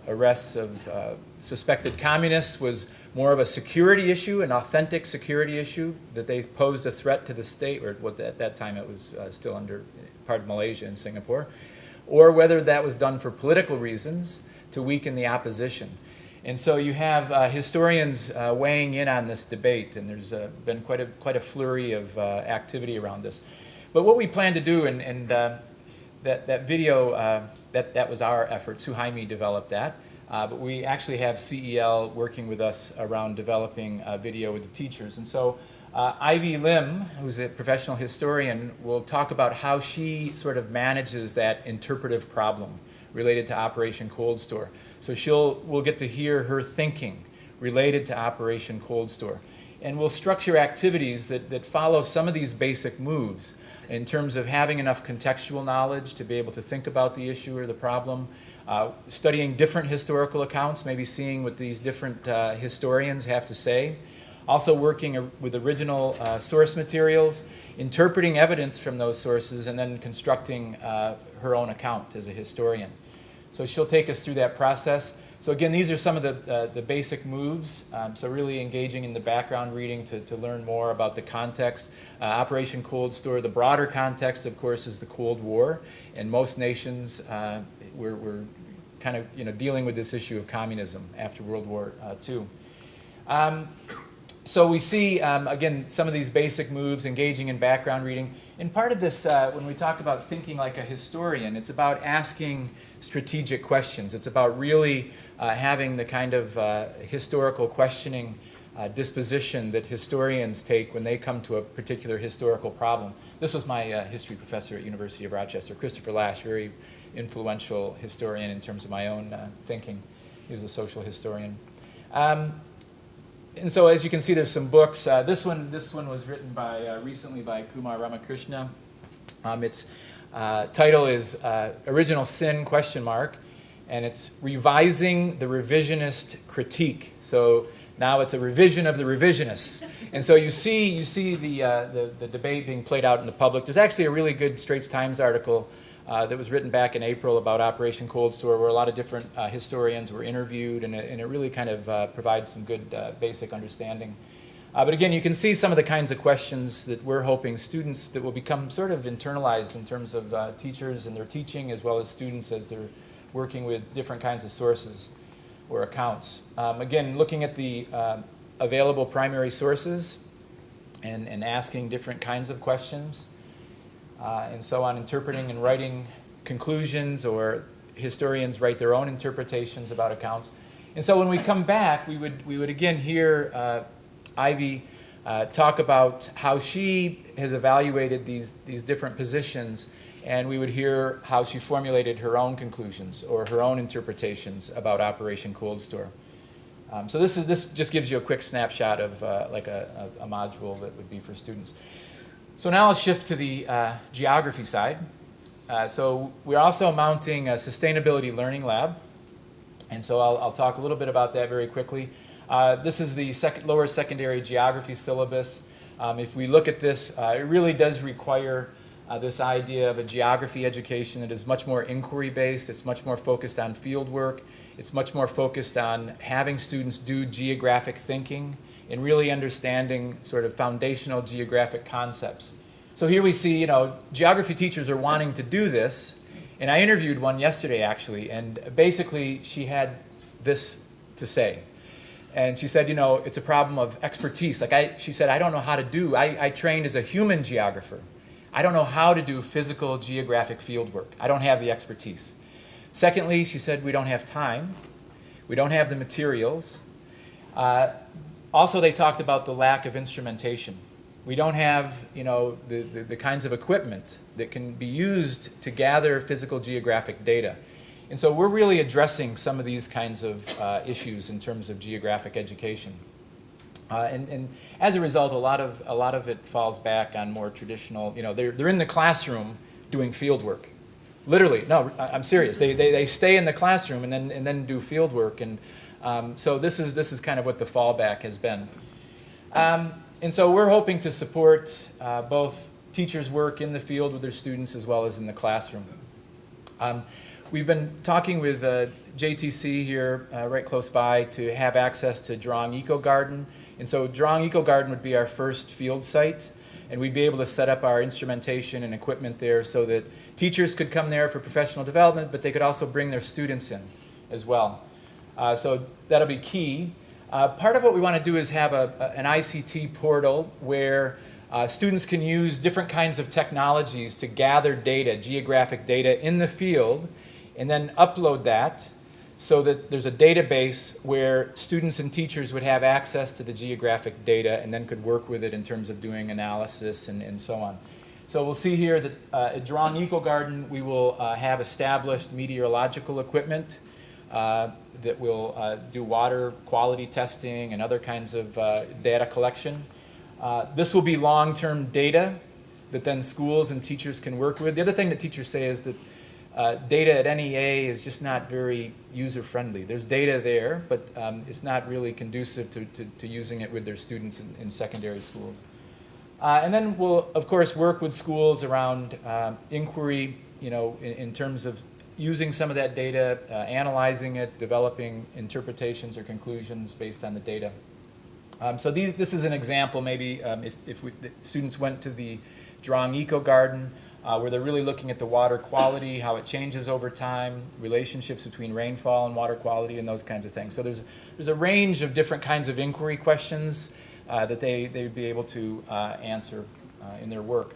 arrests of suspected communists was more of a security issue, an authentic security issue, that they posed a threat to the state, or what at that time it was still under part of Malaysia and Singapore, or whether that was done for political reasons to weaken the opposition. And so you have historians weighing in on this debate, and there's been quite a flurry of activity around this. But what we plan to do, and that video, that was our effort. Sue Jaime developed that. But we actually have CEL working with us around developing video with the teachers. And so Ivy Lim, who's a professional historian, will talk about how she sort of manages that interpretive problem related to Operation Cold Store. So we'll get to hear her thinking related to Operation Cold Store. And we'll structure activities that follow some of these basic moves in terms of having enough contextual knowledge to be able to think about the issue or the problem, studying different historical accounts, maybe seeing what these different historians have to say, also working with original source materials, interpreting evidence from those sources, and then constructing her own account as a historian. So she'll take us through that process. So again, these are some of the basic moves. So really engaging in the background reading to learn more about the context. Operation Cold Store, the broader context, of course, is the Cold War. And most nations, we're kind of dealing with this issue of communism after World War II. So we see, again, some of these basic moves, engaging in background reading. And part of this, when we talk about thinking like a historian, it's about asking strategic questions. It's about really having the kind of historical questioning disposition that historians take when they come to a particular historical problem. This was my history professor at University of Rochester, Christopher Lash, very influential historian in terms of my own thinking. He was a social historian. And so, as you can see, there's some books. This one was written recently by Kumar Ramakrishna. Its title is Original Sin ? And it's Revising the Revisionist Critique. So now it's a revision of the revisionists. And so you see the debate being played out in the public. There's actually a really good Straits Times article that was written back in April about Operation Cold Store, where a lot of different historians were interviewed, and it really kind of provides some good basic understanding. But again, you can see some of the kinds of questions that we're hoping students that will become sort of internalized in terms of teachers and their teaching, as well as students as they're working with different kinds of sources or accounts. Again, looking at the available primary sources and asking different kinds of questions. And so on, interpreting and writing conclusions, or historians write their own interpretations about accounts. And so when we come back, we would again hear Ivy talk about how she has evaluated these different positions, and we would hear how she formulated her own conclusions or her own interpretations about Operation Cold Store. So this just gives you a quick snapshot of like a module that would be for students. So now I'll shift to the geography side. So we're also mounting a sustainability learning lab. And so I'll talk a little bit about that very quickly. This is the lower secondary geography syllabus. If we look at this, it really does require this idea of a geography education that is much more inquiry-based. It's much more focused on field work. It's much more focused on having students do geographic thinking and really understanding sort of foundational geographic concepts. So here we see, geography teachers are wanting to do this, and I interviewed one yesterday actually, and basically she had this to say. And she said, it's a problem of expertise. She said, I don't know how to do, I trained as a human geographer. I don't know how to do physical geographic field work. I don't have the expertise. Secondly, she said, we don't have time. We don't have the materials. Also, they talked about the lack of instrumentation. We don't have, the kinds of equipment that can be used to gather physical geographic data. And so we're really addressing some of these kinds of issues in terms of geographic education. And as a result, a lot of it falls back on more traditional, they're in the classroom doing field work. Literally, no, I'm serious. They stay in the classroom and then do field work. And so this is kind of what the fallback has been. And so we're hoping to support both teachers' work in the field with their students as well as in the classroom. We've been talking with JTC here right close by to have access to Drawing Eco Garden. And so Drawing Eco Garden would be our first field site, and we'd be able to set up our instrumentation and equipment there so that teachers could come there for professional development, but they could also bring their students in as well. So that'll be key. Part of what we want to do is have an ICT portal where students can use different kinds of technologies to gather data, geographic data in the field, and then upload that so that there's a database where students and teachers would have access to the geographic data and then could work with it in terms of doing analysis and so on. So we'll see here that at Jurong Eco Garden we will have established meteorological equipment that will do water quality testing and other kinds of data collection. This will be long-term data that then schools and teachers can work with. The other thing that teachers say is that data at NEA is just not very user-friendly. There's data there, but it's not really conducive to using it with their students in secondary schools. And then we'll, of course, work with schools around inquiry, in terms of using some of that data, analyzing it, developing interpretations or conclusions based on the data. So this is an example, maybe if the students went to the Jurong Eco Garden, where they're really looking at the water quality, how it changes over time, relationships between rainfall and water quality, and those kinds of things. So there's a range of different kinds of inquiry questions that they'd be able to answer in their work.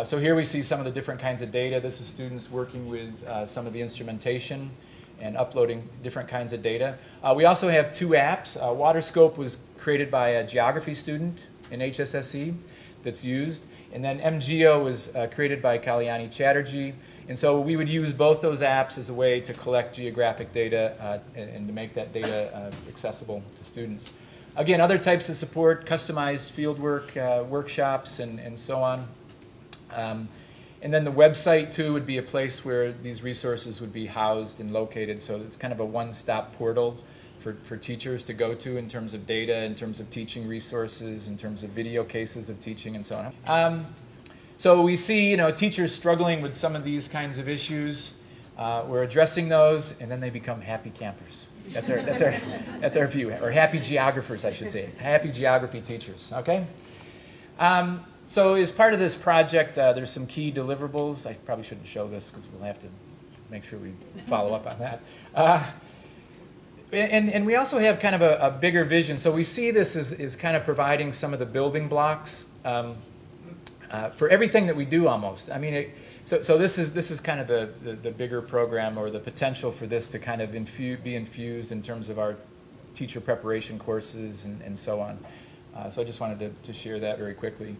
So here we see some of the different kinds of data. This is students working with some of the instrumentation and uploading different kinds of data. We also have two apps. WaterScope was created by a geography student in HSSE that's used. And then MGeo was created by Kalyani Chatterjee. And so we would use both those apps as a way to collect geographic data and to make that data accessible to students. Again, other types of support, customized fieldwork, workshops, and so on. And then the website, too, would be a place where these resources would be housed and located. So it's kind of a one-stop portal for teachers to go to in terms of data, in terms of teaching resources, in terms of video cases of teaching, and so on. So we see, teachers struggling with some of these kinds of issues. We're addressing those, and then they become happy campers. That's our view, or happy geographers, I should say. Happy geography teachers. Okay. So as part of this project, there's some key deliverables. I probably shouldn't show this because we'll have to make sure we follow up on that. And we also have kind of a bigger vision. So we see this as kind of providing some of the building blocks for everything that we do almost. I mean, so this is kind of the bigger program, or the potential for this to kind of be infused in terms of our teacher preparation courses and so on. So I just wanted to share that very quickly.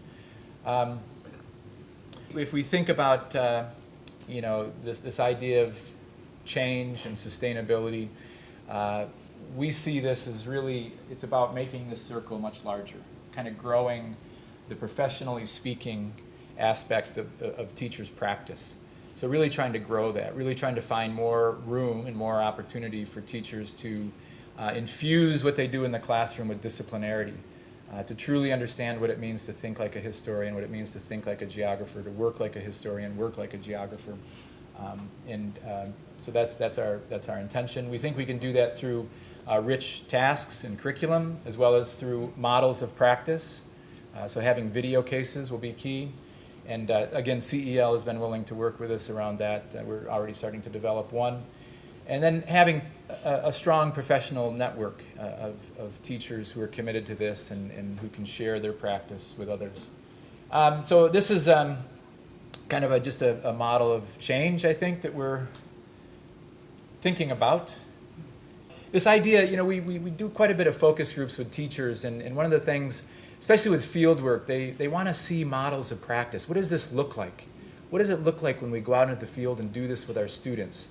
If we think about this idea of change and sustainability, we see this as really, it's about making this circle much larger, kind of growing the professionally speaking aspect of teachers' practice. So really trying to grow that, really trying to find more room and more opportunity for teachers to infuse what they do in the classroom with disciplinarity, to truly understand what it means to think like a historian, what it means to think like a geographer, to work like a historian, work like a geographer. So that's our intention. We think we can do that through rich tasks and curriculum, as well as through models of practice. So having video cases will be key. And again, CEL has been willing to work with us around that. We're already starting to develop one. And then having a strong professional network of teachers who are committed to this and who can share their practice with others. So this is kind of just a model of change, I think, that we're thinking about. This idea, we do quite a bit of focus groups with teachers, and one of the things, especially with field work, they want to see models of practice. What does this look like? What does it look like when we go out into the field and do this with our students?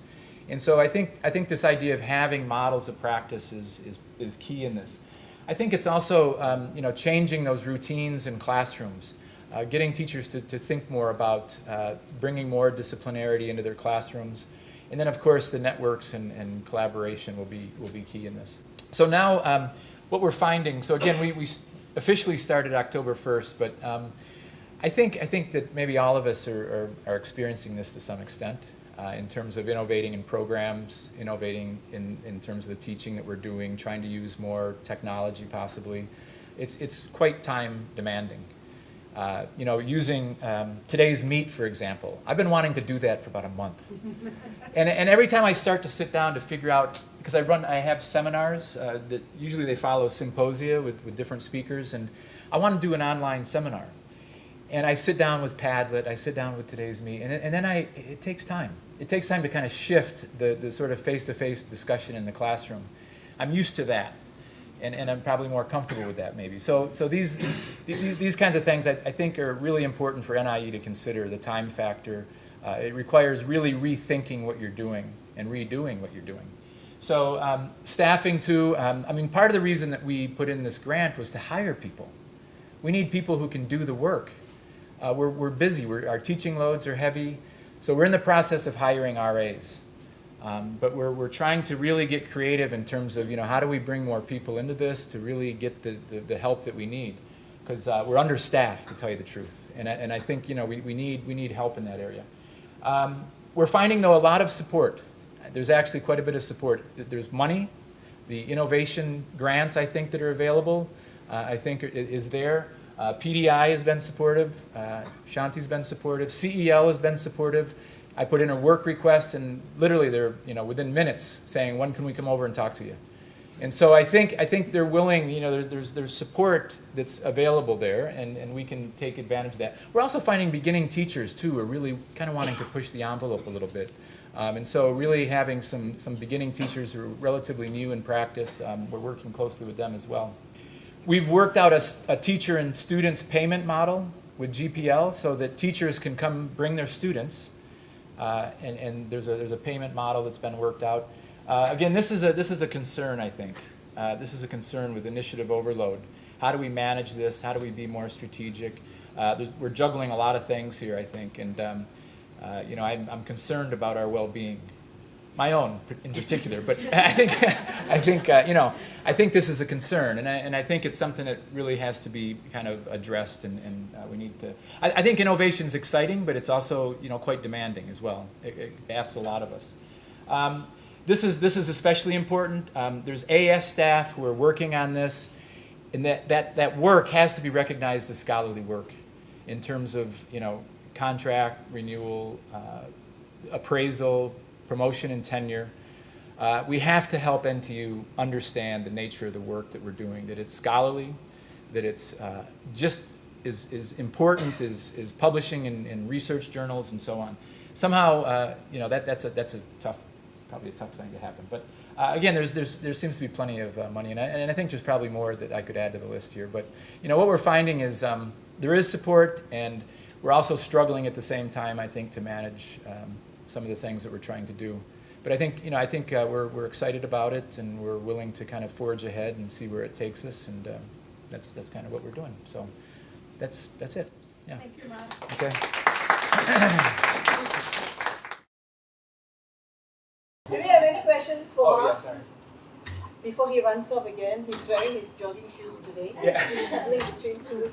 And so I think this idea of having models of practice is key in this. I think it's also changing those routines in classrooms, getting teachers to think more about bringing more disciplinarity into their classrooms, and then of course the networks and collaboration will be key in this. So now what we're finding. So again, we officially started October 1st, but I think that maybe all of us are experiencing this to some extent. In terms of innovating in programs, innovating in terms of the teaching that we're doing, trying to use more technology possibly. It's quite time demanding. Using today's Meet, for example. I've been wanting to do that for about a month. And every time I start to sit down to figure out because I have seminars that usually they follow symposia with different speakers, and I want to do an online seminar. And I sit down with Padlet, I sit down with Today's Me, and then it takes time. It takes time to kind of shift the sort of face-to-face discussion in the classroom. I'm used to that, and I'm probably more comfortable with that maybe. So these kinds of things I think are really important for NIE to consider, the time factor. It requires really rethinking what you're doing and redoing what you're doing. So staffing too, I mean, part of the reason that we put in this grant was to hire people. We need people who can do the work. We're busy, our teaching loads are heavy, so we're in the process of hiring RAs. But we're trying to really get creative in terms of, how do we bring more people into this to really get the help that we need? Because we're understaffed, to tell you the truth. And I think, we need help in that area. We're finding, though, a lot of support. There's actually quite a bit of support. There's money. The innovation grants, I think, that are available, I think is there. PDI has been supportive. Shanti's been supportive. CEL has been supportive. I put in a work request, and literally they're within minutes saying, when can we come over and talk to you? And so I think they're willing. There's support that's available there, and we can take advantage of that. We're also finding beginning teachers too are really kind of wanting to push the envelope a little bit, and so really having some beginning teachers who are relatively new in practice. We're working closely with them as well. We've worked out a teacher and students payment model with GPL so that teachers can come bring their students, and there's a payment model that's been worked out. Again, this is a concern, I think. This is a concern with initiative overload. How do we manage this? How do we be more strategic? We're juggling a lot of things here, I think, and I'm concerned about our well-being. My own in particular, but I think this is a concern, and I think it's something that really has to be kind of addressed, and we need to. I think innovation is exciting, but it's also quite demanding as well. It asks a lot of us. This is especially important. There's AS staff who are working on this, and that work has to be recognized as scholarly work, in terms of contract renewal, appraisal, promotion and tenure. We have to help NTU understand the nature of the work that we're doing, that it's scholarly, that it's just as important as publishing in research journals and so on. Somehow, that's a tough, probably a tough thing to happen. But again, there seems to be plenty of money, and I think there's probably more that I could add to the list here. But what we're finding is there is support, and we're also struggling at the same time, I think, to manage some of the things that we're trying to do. But I think we're excited about it, and we're willing to kind of forge ahead and see where it takes us, and that's kind of what we're doing. So that's it. Yeah. Thank you, Mark. Okay. Do we have any questions for Mark? Yeah, sorry. Before he runs off again, he's wearing his jogging shoes today. Yeah. He's shuffling between two.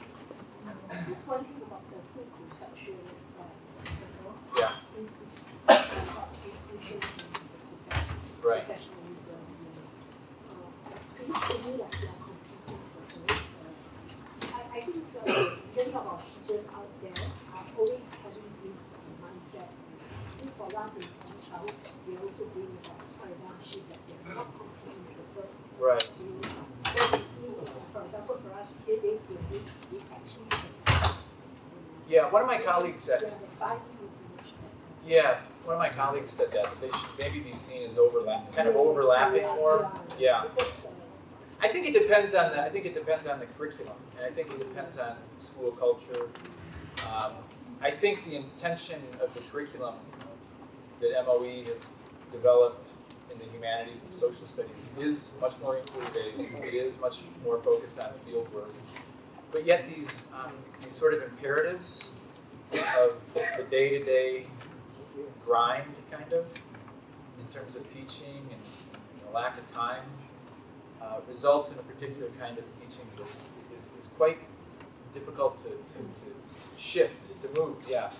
Just wondering about the full conceptual circle. Yeah. Right. I think many of our teachers out there are always having this mindset. I think for us in early childhood, they also bring about paradigm shift that they're not competing circles. Right. For example, for us, day-based learning, we actually Yeah, one of my colleagues said. Yeah, one of my colleagues said that they should maybe be seen as overlapping more. Yeah. I think it depends on the curriculum, and I think it depends on school culture. I think the intention of the curriculum that MOE has developed in the humanities and social studies is much more inquiry-based. It is much more focused on field work. But yet these sort of imperatives of the day-to-day grind, kind of, in terms of teaching and lack of time, results in a particular kind of teaching that is quite difficult to shift, to move. Yeah.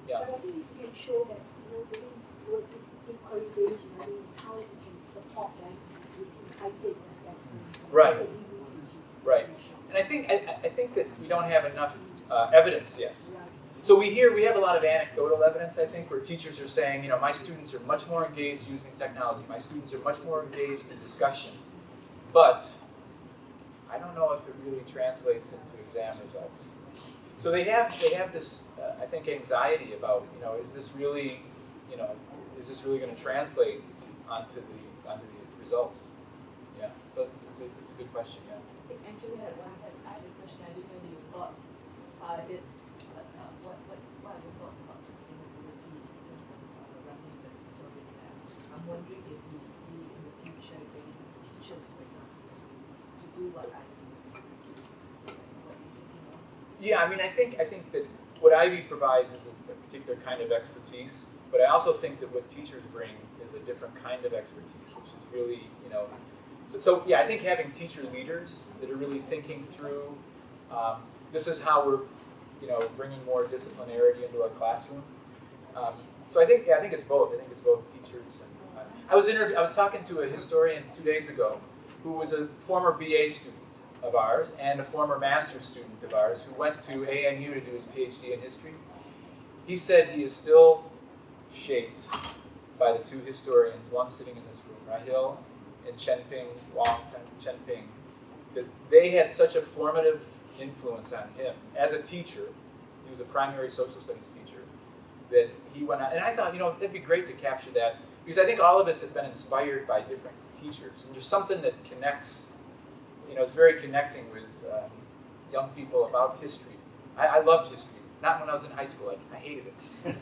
But I think if you can show that moving towards this inquiry-based learning, how we can support them with high-stake assessments. Right. Right. And I think that we don't have enough evidence yet. So we have a lot of anecdotal evidence, I think, where teachers are saying, my students are much more engaged using technology. My students are much more engaged in discussion. But I don't know if it really translates into exam results. So they have this, I think, anxiety about, is this really going to translate onto the results? Yeah. So it's a good question. Yeah. Actually, I had a question. I didn't know you thought part of it. What are your thoughts about sustainability in terms of running the historic lab? I'm wondering if we see in the future getting teachers, for example, to do what I do. Yeah, I mean, I think that what Ivy provides is a particular kind of expertise, but I also think that what teachers bring is a different kind of expertise, which is really, So yeah, I think having teacher leaders that are really thinking through, this is how we're, bringing more disciplinarity into our classroom. So I think it's both. I think it's both teachers and I was talking to a historian 2 days ago who was a former BA student of ours and a former master's student of ours who went to ANU to do his PhD in history. He said he is still shaped by the two historians, one sitting in this room, Rahil and Wang Chenping, that they had such a formative influence on him as a teacher. He was a primary social studies teacher, that he went out, and I thought, that'd be great to capture that, because I think all of us have been inspired by different teachers, and there's something that connects, it's very connecting with young people about history. I loved history, not when I was in high school, I hated it.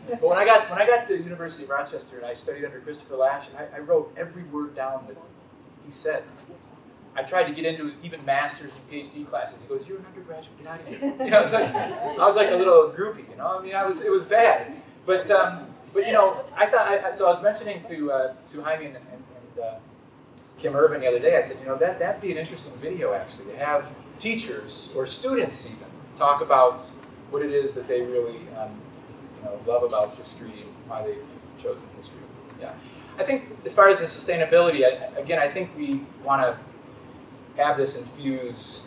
But when I got to the University of Rochester and I studied under Christopher Lasch, and I wrote every word down that he said. I tried to get into even master's and PhD classes. He goes, "You're an undergraduate, get out of here." I was like a little groupie, I mean, it was bad. But I thought, so I was mentioning to Jaime and Kim Irvin the other day, I said, that'd be an interesting video actually, to have teachers or students even talk about what it is that they really love about history and why they've chosen history. Yeah, I think as far as the sustainability, I think we want to have this infuse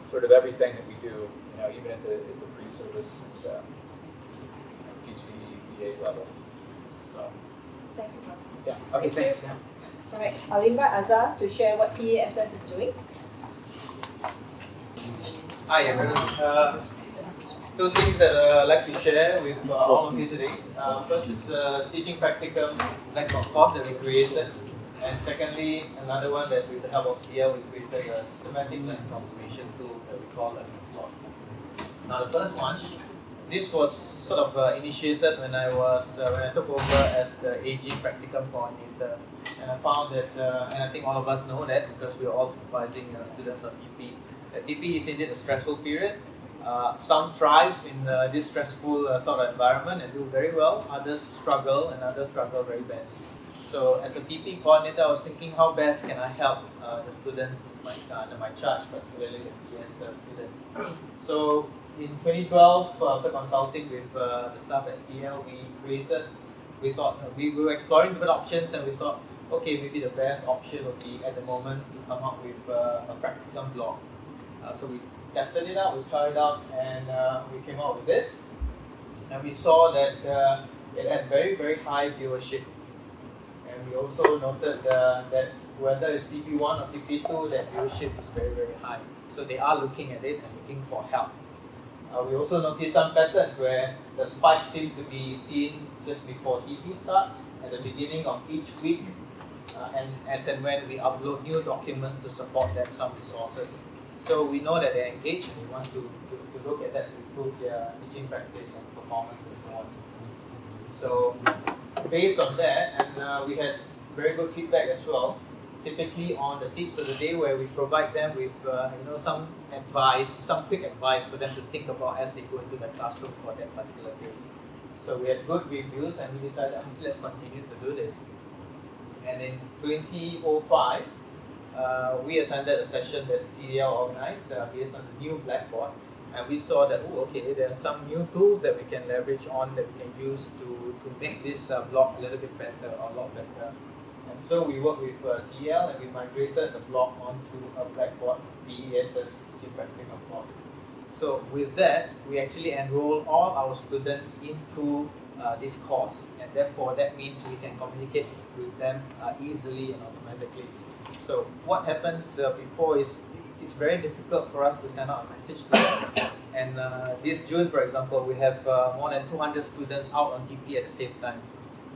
sort of everything that we do, even at the pre-service and PGBA level. So. Thank you, Bob. Yeah. Okay. Thanks. Yeah. All right, I'll invite Azhar to share what PASS is doing. Hi everyone. Two things that I'd like to share with all of you today. First is the teaching practicum Blackboard Course that we created. And secondly, another one that with the help of CL, we created a systematic lesson observation tool that we call a slot. Now the first one, this was sort of initiated when I took over as the AG Practicum coordinator. And I found that, and I think all of us know that because we are all supervising students of TP, that TP is indeed a stressful period. Some thrive in this stressful sort of environment and do very well. Others struggle and others struggle very badly. So as a TP coordinator, I was thinking how best can I help the students under my charge, particularly the PS students. So in 2012, after consulting with the staff at CL, we thought we were exploring different options, and we thought, okay, maybe the best option would be at the moment to come up with a practicum blog. So we tested it out, we tried it out, and we came out with this. And we saw that it had very, very high viewership. And we also noted that whether it's TP1 or TP2, that viewership is very, very high. So they are looking at it and looking for help. We also noticed some patterns where the spike seems to be seen just before TP starts, at the beginning of each week, and as and when we upload new documents to support them, some resources. So we know that they're engaged and we want to look at that to improve their teaching practice and performance and so on. So based on that, and we had very good feedback as well, typically on the tips of the day where we provide them with some advice, some quick advice for them to think about as they go into the classroom for that particular day. So we had good reviews and we decided, let's continue to do this. And in 2005, we attended a session that CDL organized based on the new Blackboard, and we saw that, there are some new tools that we can leverage on, that we can use to make this blog a little bit better, or a lot better. And so we worked with CL and we migrated the blog onto a Blackboard PESS teaching practicum course. So with that, we actually enroll all our students into this course, and therefore that means we can communicate with them easily and automatically. So what happens before is it's very difficult for us to send out a message to them. And this June, for example, we have more than 200 students out on TP at the same time.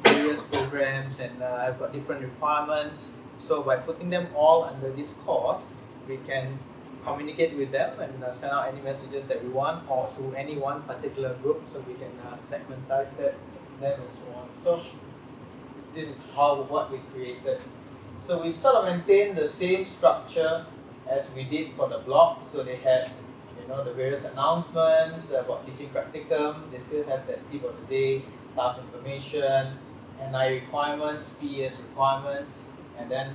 Various programs, and I've got different requirements. So by putting them all under this course, we can communicate with them and send out any messages that we want, or to any one particular group, so we can segmentize them and so on. So this is what we created. So we sort of maintain the same structure as we did for the blog. So they had, the various announcements about teaching practicum. They still have that tip of the day, staff information, NIE requirements, PES requirements, and then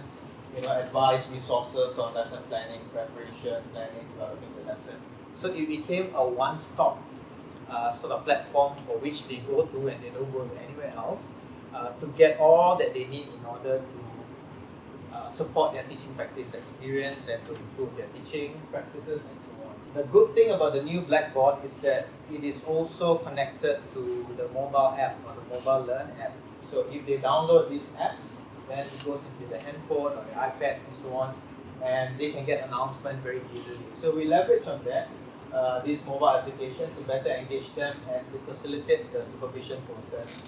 advice, resources on lesson planning, preparation, planning, developing the lesson. So it became a one-stop sort of platform for which they go to, and they don't go to anywhere else, to get all that they need in order to support their teaching practice experience and to improve their teaching practices and so on. The good thing about the new Blackboard is that it is also connected to the mobile app or the mobile learn app. So if they download these apps, then it goes into the handphone or the iPads and so on, and they can get announcements very easily. So we leverage on that, this mobile application, to better engage them and to facilitate the supervision process.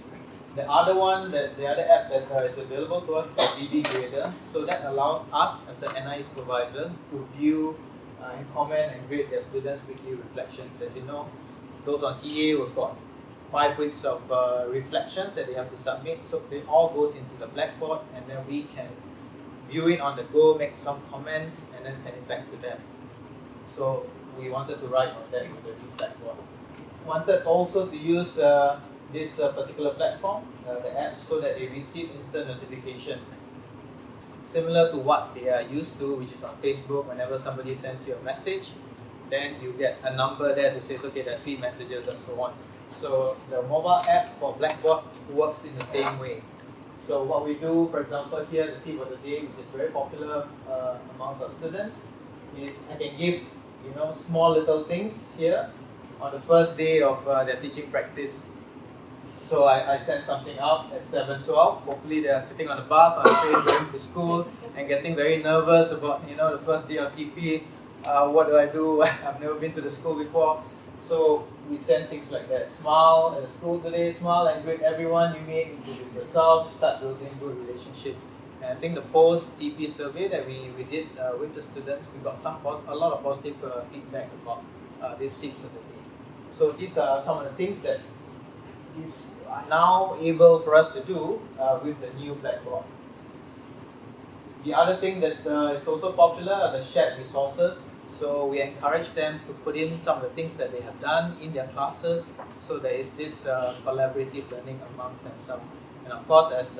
The other app that is available to us is VB Grader. So that allows us as an NIE supervisor to view and comment and grade their students' weekly reflections. As you know, those on TA, we've got 5 weeks of reflections that they have to submit. So it all goes into the Blackboard, and then we can view it on the go, make some comments, and then send it back to them. So we wanted to write on that with the new Blackboard. Wanted also to use this particular platform, the apps, so that they receive instant notification. Similar to what they are used to, which is on Facebook. Whenever somebody sends you a message, then you get a number there that says, okay, there are 3 messages and so on. So the mobile app for Blackboard works in the same way. So what we do, for example, here, the tip of the day, which is very popular amongst our students, is I can give small little things here on the first day of their teaching practice. So I sent something out at 7:12. Hopefully they are sitting on the bus, on the train, going to school, and getting very nervous about the first day of TP. What do I do? I've never been to the school before. So we send things like that. Smile at the school today, smile and greet everyone you meet, introduce yourself, start building good relationship. And I think the post-TP survey that we did with the students, we got a lot of positive feedback about these tips of the day. So these are some of the things that is now able for us to do with the new Blackboard. The other thing that is also popular are the shared resources. So we encourage them to put in some of the things that they have done in their classes. So there is this collaborative learning amongst themselves. And of course, as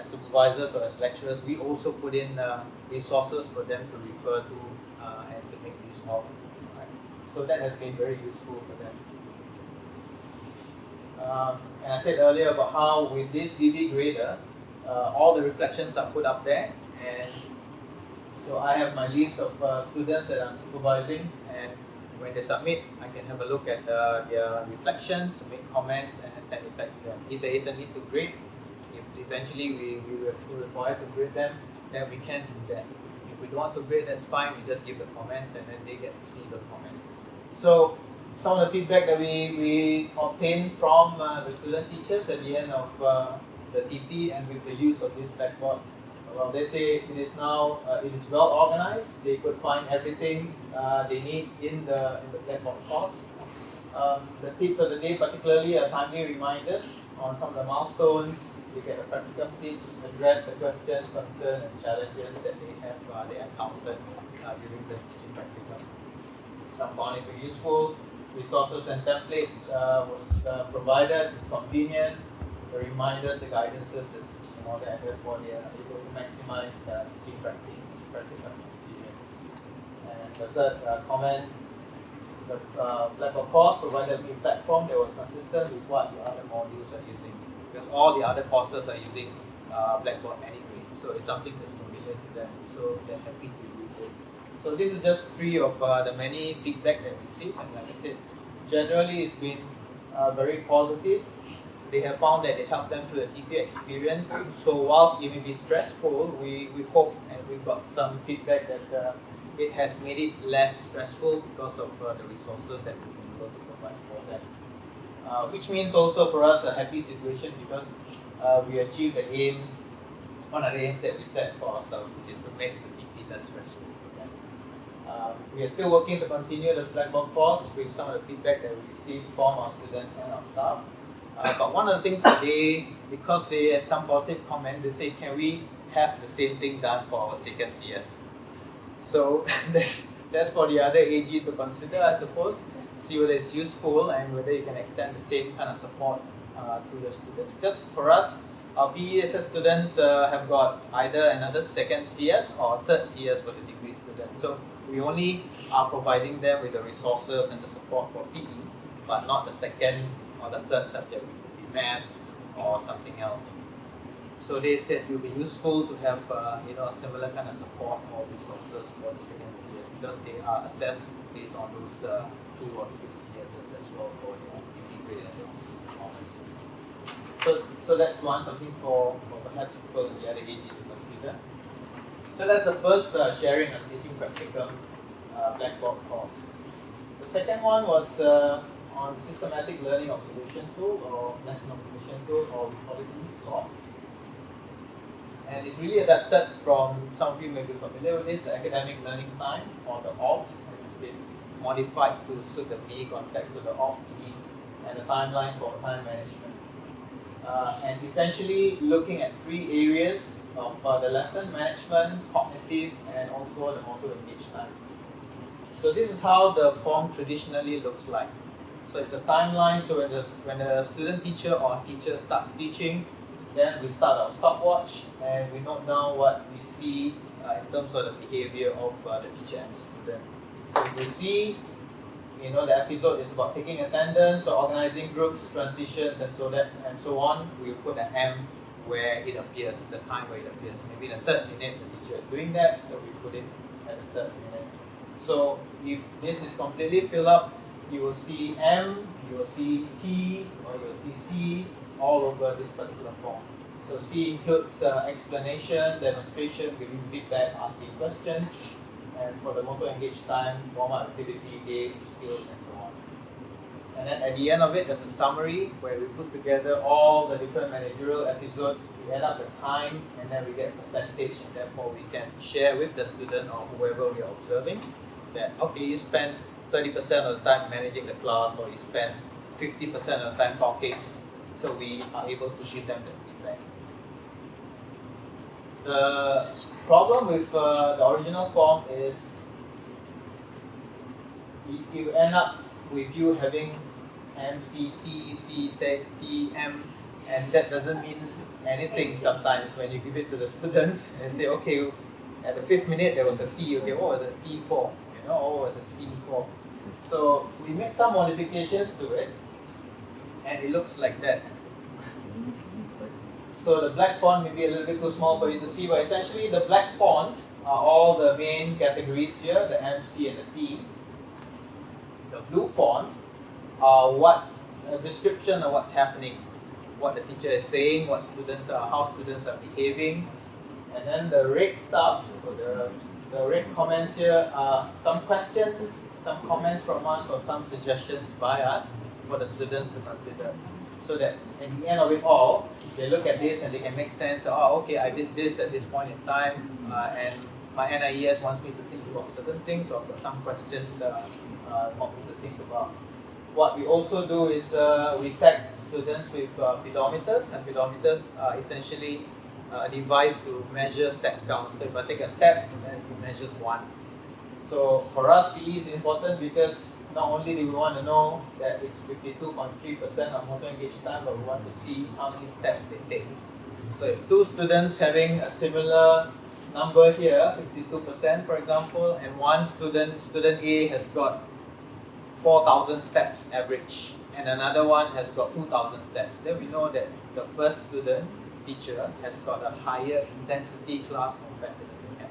supervisors or as lecturers, we also put in resources for them to refer to and to make use of. Right? So that has been very useful for them. And I said earlier about how with this VB Grader, all the reflections are put up there, and so I have my list of students that I'm supervising, and when they submit, I can have a look at their reflections, make comments, and then send it back to them. If there is a need to grade, if eventually we're required to grade them, then we can do that. If we don't want to grade, that's fine, we just give the comments, and then they get to see the comments. So some of the feedback that we obtained from the student teachers at the end of the TP and with the use of this Blackboard, well, they say it is now it is well organized. They could find everything they need in the Blackboard course. The tips of the day particularly are timely reminders on some of the milestones. They get the practicum tips, address the questions, concerns, and challenges that they encountered during the teaching practicum. Some found it very useful. Resources and templates was provided. It's convenient. The reminders, the guidances, and all that, and therefore they are able to maximize the teaching practicum experience. And the third comment, the Blackboard course provided a new platform that was consistent with what the other modules are using, because all the other courses are using Blackboard anyway, so it's something that's familiar to them, so they're happy to use it. So this is just 3 of the many feedback that we received, and like I said, generally it's been very positive. They have found that it helped them through the TP experience. So whilst it may be stressful, we hope and we got some feedback that it has made it less stressful because of the resources that we've been able to provide for them. Which means also for us a happy situation because we achieved the aim, one of the aims that we set for ourselves, which is to make the TP less stressful for them. We are still working to continue the Blackboard course with some of the feedback that we received from our students and our staff. But one of the things that because they had some positive comments, they say, can we have the same thing done for our second CS? So that's for the other AG to consider, I suppose, see whether it's useful and whether you can extend the same kind of support to the students. Because for us, our PESS students have got either another second CS or third CS for the degree students. So we only are providing them with the resources and the support for PE, but not the second or the third subject, which would be math or something else. So they said it would be useful to have a similar kind of support or resources for the second CS because they are assessed based on those 2 or 3 CSs as well for integrated performance. So that's something for perhaps people in the other AG to consider. So that's the first sharing on teaching Practicum Blackboard course. The second one was on systematic learning observation tool or lesson observation tool, or we call it SLOT. And it's really adapted from, some of you may be familiar with this, the academic learning time or the OBT, and it's been modified to suit the PE context, so the OBT and the timeline for time management. And essentially looking at 3 areas of the lesson: management, cognitive, and also the motor engage time. So this is how the form traditionally looks like. So it's a timeline, so when the student teacher or teacher starts teaching, then we start our stopwatch and we note down what we see in terms of the behavior of the teacher and the student. So if we see, the episode is about taking attendance or organizing groups, transitions, and so on, we put an M where it appears, the time where it appears. Maybe the 3rd minute the teacher is doing that, so we put it at the 3rd minute. So if this is completely filled up, you will see M, you will see T, or you will see C all over this particular form. So C includes explanation, demonstration, giving feedback, asking questions, and for the motor engage time, warm-up activity, game, skills, and so on. And then at the end of it, there's a summary where we put together all the different managerial episodes, we add up the time, and then we get a percentage, and therefore we can share with the student or whoever we are observing that, okay, you spend 30% of the time managing the class, or you spend 50% of the time talking. So we are able to give them the feedback. The problem with the original form is you end up with you having M, C, T, C, T, M, and that doesn't mean anything sometimes when you give it to the students and say, okay, at the 5th minute there was a T, okay, what was a T for? Or what was a C for? So we made some modifications to it, and it looks like that. So the black font may be a little bit too small for you to see, but essentially the black fonts are all the main categories here, the M, C, and the T. The blue fonts are a description of what's happening, what the teacher is saying, how students are behaving, and then the red stuff, or the red comments here are some questions, some comments from us, or some suggestions by us for the students to consider. So that at the end of it all, they look at this and they can make sense. Okay, I did this at this point in time, and my NIES wants me to think about certain things, or some questions want me to think about. What we also do is we tag students with pedometers, and pedometers are essentially a device to measure step counts. So if I take a step, then it measures 1. So for us, PE is important because not only do we want to know that it's 52.3% of motor engage time, but we want to see how many steps they take. So if 2 students having a similar number here, 52% for example, and one student A has got 4,000 steps average, and another one has got 2,000 steps, then we know that the first student, teacher, has got a higher intensity class compared to the second.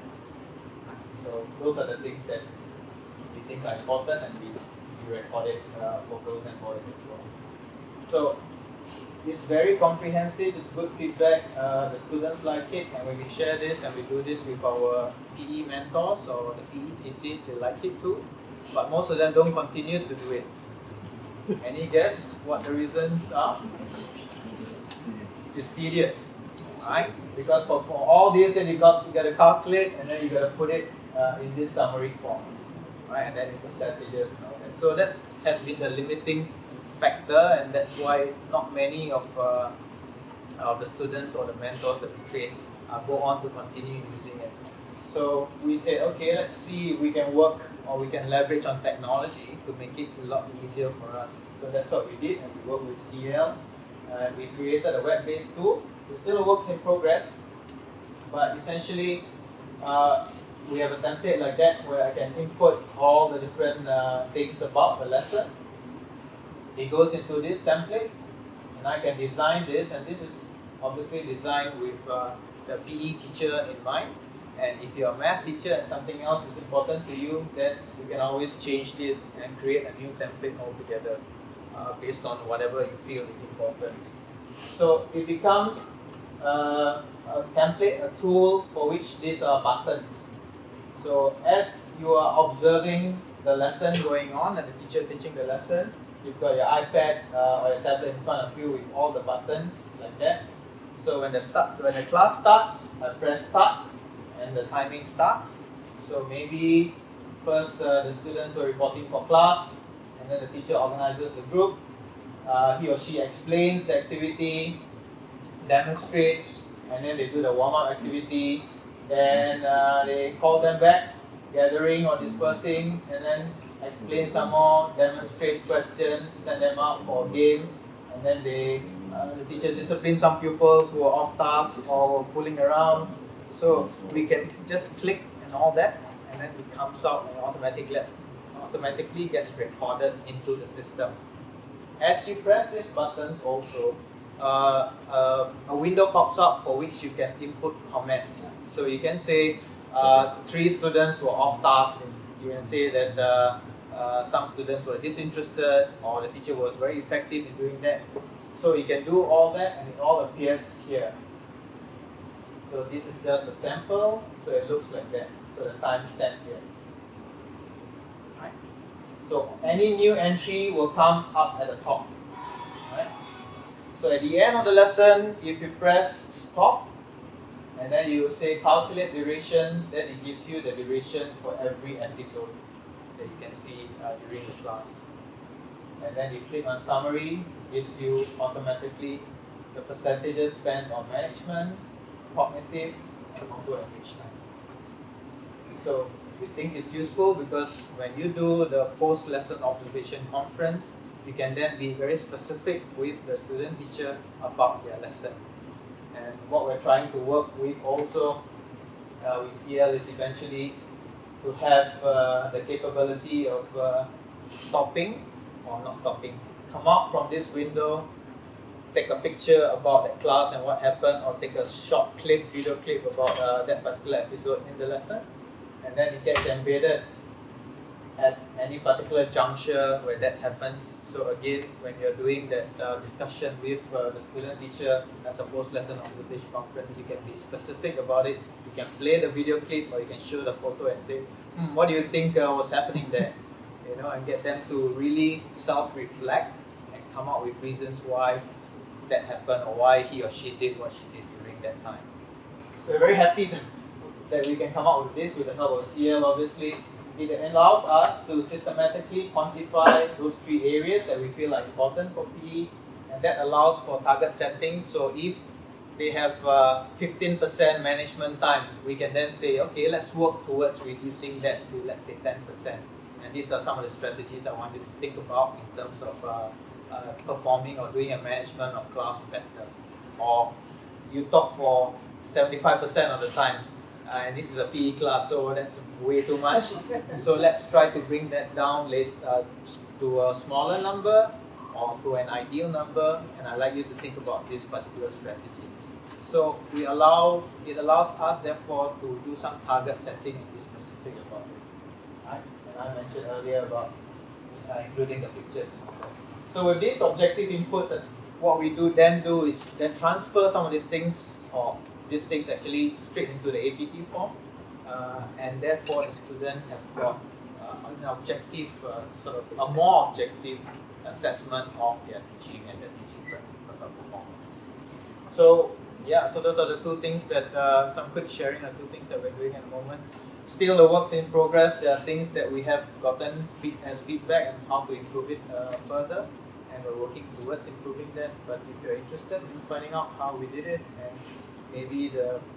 So those are the things that we think are important, and we recorded vocals and voice as well. So it's very comprehensive, it's good feedback, the students like it, and when we share this and we do this with our PE mentors or the PE cities, they like it too, but most of them don't continue to do it. Any guess what the reasons are? It's tedious, right? Because for all this, then you got to calculate, and then you got to put it in this summary form, right? And then in percentages and all that. So that has been the limiting factor, and that's why not many of the students or the mentors that we train go on to continue using it. So we said, okay, let's see if we can work or we can leverage on technology to make it a lot easier for us. So that's what we did, and we worked with CL. We created a web-based tool. It's still a work in progress, but essentially we have a template like that where I can input all the different things about the lesson. It goes into this template, and I can design this, and this is obviously designed with the PE teacher in mind. And if you're a math teacher and something else is important to you, then you can always change this and create a new template altogether based on whatever you feel is important. So it becomes a template, a tool for which these are buttons. So as you are observing the lesson going on and the teacher teaching the lesson, you've got your iPad or your tablet in front of you with all the buttons like that. So when the class starts, I press start and the timing starts. So maybe first the students were reporting for class, and then the teacher organizes the group. He or she explains the activity, demonstrates, and then they do the warm-up activity. Then they call them back, gathering or dispersing, and then explain some more, demonstrate questions, send them out for a game, and then the teacher disciplines some pupils who are off task or fooling around. So we can just click and all that, and then it comes out and automatically gets recorded into the system. As you press these buttons also, a window pops up for which you can input comments. So you can say 3 students were off task. You can say that some students were disinterested, or the teacher was very effective in doing that. So you can do all that, and it all appears here. So this is just a sample, so it looks like that. So the timestamp here. Right? So any new entry will come up at the top. Right? So at the end of the lesson, if you press stop, and then you say calculate duration, then it gives you the duration for every episode that you can see during the class. And then you click on summary, gives you automatically the percentages spent on management, cognitive, and auto average time. So we think it's useful because when you do the post-lesson observation conference, you can then be very specific with the student teacher about their lesson. And what we're trying to work with also with CL is eventually to have the capability of stopping, or not stopping, come out from this window, take a picture about that class and what happened, or take a short clip, video clip about that particular episode in the lesson, and then it gets embedded at any particular juncture where that happens. So again, when you're doing that discussion with the student teacher as a post-lesson observation conference, you can be specific about it. You can play the video clip, or you can show the photo and say, what do you think was happening there? You know, and get them to really self-reflect and come up with reasons why that happened, or why he or she did what she did during that time. So we're very happy that we can come up with this with the help of CL, obviously. It allows us to systematically quantify those 3 areas that we feel are important for PE, and that allows for target setting. So if they have 15% management time, we can then say, okay, let's work towards reducing that to, let's say, 10%. And these are some of the strategies I wanted to think about in terms of performing or doing a management of class better. Or you talk for 75% of the time, and this is a PE class, so that's way too much. So let's try to bring that down to a smaller number or to an ideal number, and I'd like you to think about these particular strategies. So it allows us therefore to do some target setting and be specific about it. Right? And I mentioned earlier about including the pictures. So with these objective inputs, what we do is then transfer some of these things, or these things actually straight into the APT form, and therefore the student have got an objective, sort of a more objective assessment of their teaching and their teaching performance. So yeah, so those are the two things that, some quick sharing are two things that we're doing at the moment. Still a work in progress. There are things that we have gotten as feedback and how to improve it further, and we're working towards improving that. But if you're interested in finding out how we did it, and maybe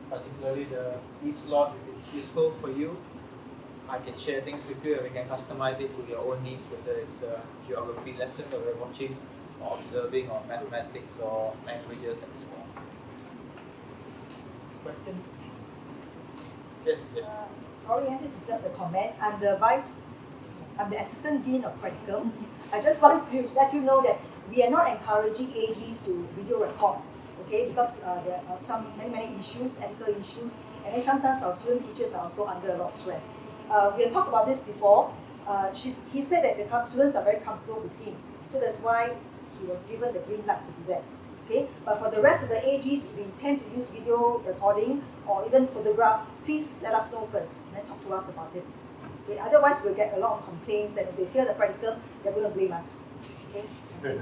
particularly the e-slot, if it's useful for you, I can share things with you and we can customize it to your own needs, whether it's a geography lesson that we're watching, or observing, or mathematics, or languages, and so on. Questions? Yes, yes. Sorry, this is just a comment. I'm the assistant dean of Practicum. I just want to let you know that we are not encouraging AGs to video record, okay? Because there are many issues, ethical issues, and then sometimes our student teachers are also under a lot of stress. We have talked about this before. He said that the students are very comfortable with him, so that's why he was given the green light to do that. Okay, but for the rest of the AGs, if we intend to use video recording or even photograph, please let us know first and then talk to us about it. Okay, otherwise we'll get a lot of complaints, and if they fail the practicum, they're going to blame us. Okay.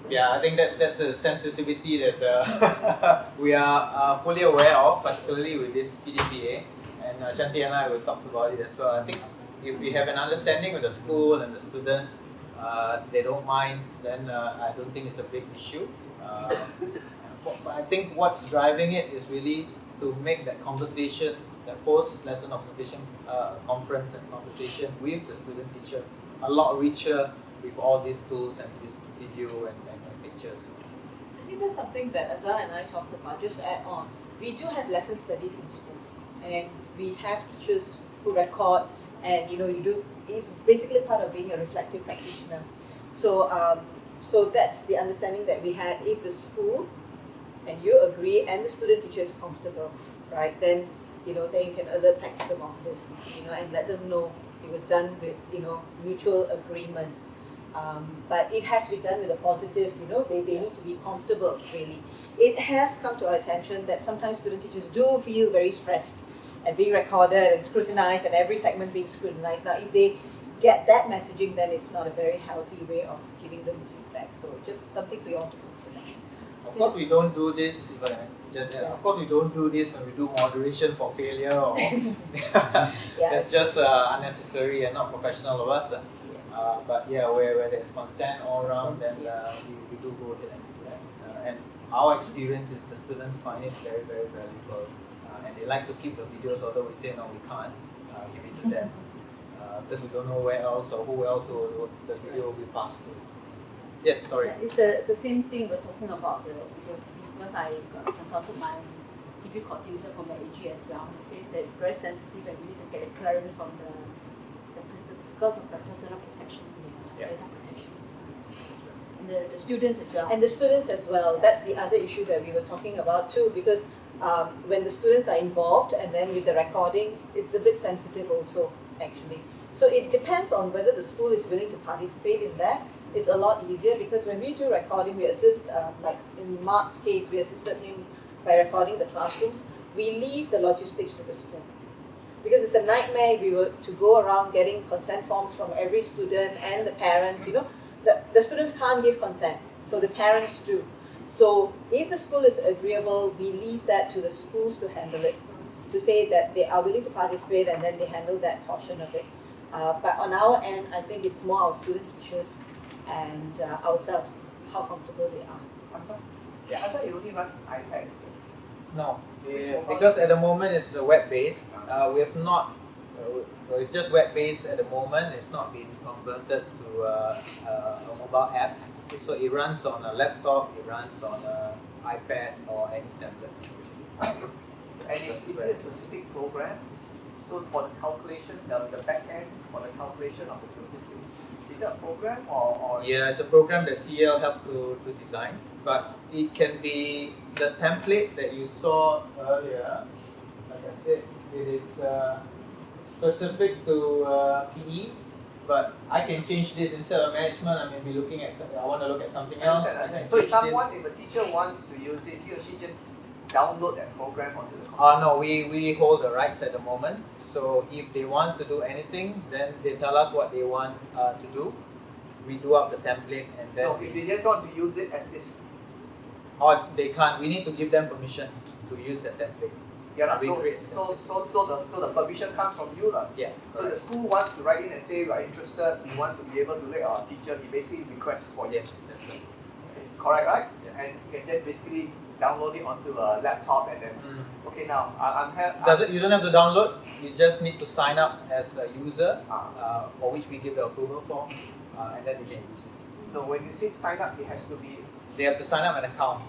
Yeah, I think that's a sensitivity that we are fully aware of, particularly with this PDPA, and Shanti and I will talk about it as well. I think if we have an understanding with the school and the student, they don't mind, then I don't think it's a big issue. But I think what's driving it is really to make that conversation, that post-lesson observation conference and conversation with the student teacher a lot richer with all these tools and this video and pictures. I think that's something that Azhar and I talked about. Just to add on, we do have lesson studies in school, and we have teachers who record, and it's basically part of being a reflective practitioner. So that's the understanding that we had. If the school and you agree and the student teacher is comfortable, right, then then you can alert Practicum office, and let them know it was done with mutual agreement. But it has to be done with a positive, they need to be comfortable, really. It has come to our attention that sometimes student teachers do feel very stressed and being recorded and scrutinized, and every segment being scrutinized. Now, if they get that messaging, then it's not a very healthy way of giving them feedback. So just something for you all to consider. Of course, we don't do this. Of course, we don't do this when we do moderation for failure, or that's just unnecessary and not professional of us. But yeah, where there's consent all around, then we do go ahead and do that. And our experience is the students find it very, very valuable, and they like to keep the videos. Although we say no, we can't give it to them because we don't know where else or who else the video will be passed to. Yes, sorry. Yeah, it's the same thing we're talking about the video, because I consulted my TV coordinator from the AG as well. He says that it's very sensitive and we need to get it clearance from the because of the personal protection, data protection. And the students as well. And the students as well. That's the other issue that we were talking about too, because when the students are involved and then with the recording, it's a bit sensitive also, actually. So it depends on whether the school is willing to participate in that. It's a lot easier because when we do recording, we assist, like in Mark's case, we assisted him by recording the classrooms. We leave the logistics to the school. Because it's a nightmare if we were to go around getting consent forms from every student and the parents, the students can't give consent, so the parents do. So if the school is agreeable, we leave that to the schools to handle it, to say that they are willing to participate and then they handle that portion of it. But on our end, I think it's more our student teachers and ourselves, how comfortable they are. Yeah, I thought it only runs on iPad. No, because at the moment it's web-based. We have not. It's just web-based at the moment. It's not been converted to a mobile app. So it runs on a laptop. It runs on an iPad or any tablet. And is it a specific program? So for the calculation, the back end for the calculation of the statistics, is it a program or? Yeah, it's a program that CEL helped to design. but it can be the template that you saw earlier. Like I said, it is specific to PE, but I can change this instead of management. I may be looking at, I want to look at something else. I can So if change someone, this. if a teacher wants to use it, he or she just download that program onto the computer? No, we hold the rights at the moment. So if they want to do anything, then they tell us what they want to do. We do up the template and then. No, if they just want to use it as is. Or they can't. We need to give them permission to use the template. Yeah, We so, create so, so, so the permission comes from you. Yeah. So the school wants to write in and say we are interested, we want to be able to let our teacher, he basically requests for you. Yes, that's right. Okay, correct, right? Yeah. And you can just basically download it onto a laptop and then, okay, now I'm You don't have to download. You just need to sign up as a user, for which we give the approval form, and then you can use it. No, when you say sign up, it has to be. They have to sign up an account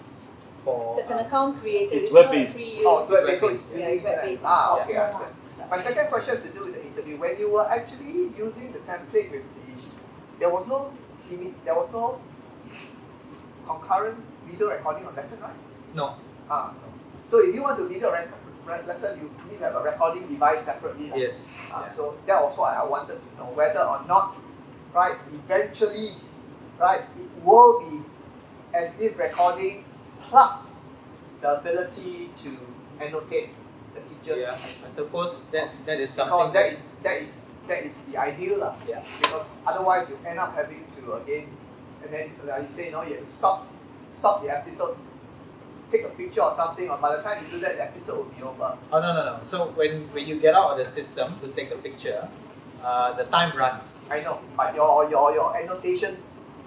for. There's an account created. It's not a web-based. free use. Oh, so it's Yeah, it's web-based. okay, I understand. My second question has to do with the interview. When you were actually using the template with there was no concurrent video recording on lesson, right? No. So if you want to video lesson, you need to have a recording device separately. Right? Yes. So that was what I wanted to know, whether or not, right, eventually, right, it will be as if recording plus the ability to annotate the teachers. Yeah. I suppose that is something. Because that is the ideal. Yeah. Because otherwise you end up having to again, and then like you say, you have to stop the episode, take a picture or something, or by the time you do that, the episode will be over. Oh no. So when you get out of the system to take a picture, the time runs. I know, but your annotation.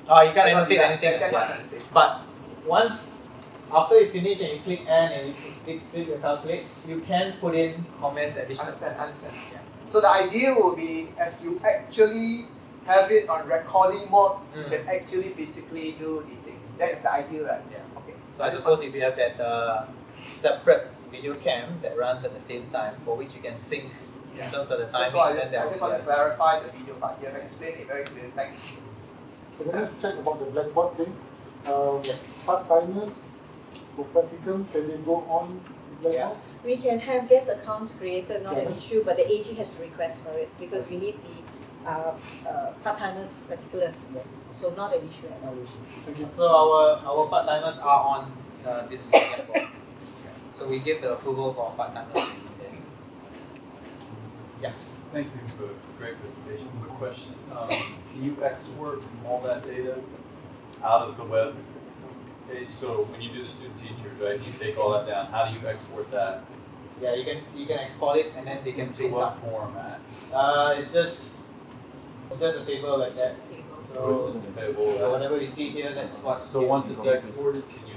Oh, you can't annotate anything. That's what I'm trying to say. But once after you finish and you click N and you click your calculate, you can put in comments additional. Understand. Yeah. So the ideal will be as you actually have it on recording mode, you can actually physically do the thing. That is the ideal, right? Yeah. Okay. So I suppose if you have that separate video cam that runs at the same time, for which you can sync in terms of the timing, That's why then that I will just be want to clarify the video part. You have explained it very clearly. Thanks. Can I just check about the Blackboard thing? Yes. Part-timers for practicum, can they go on Blackboard? We can have guest accounts created, not an issue, but the AG has to request for it because we need the part-timers particulars. So not an issue at all. Thank you. So our part-timers are on this Blackboard. So we give the approval for part-timers. Yeah. Thank you for a great presentation. Quick question. Can you export all that data out of the web page? So when you do the student teachers, right, you take all that down. How do you export that? Yeah, you can export it and then they can To print what out. format? It's just a table like that. So it's just a table. So whatever you see here, that's what. So once it's exported, can you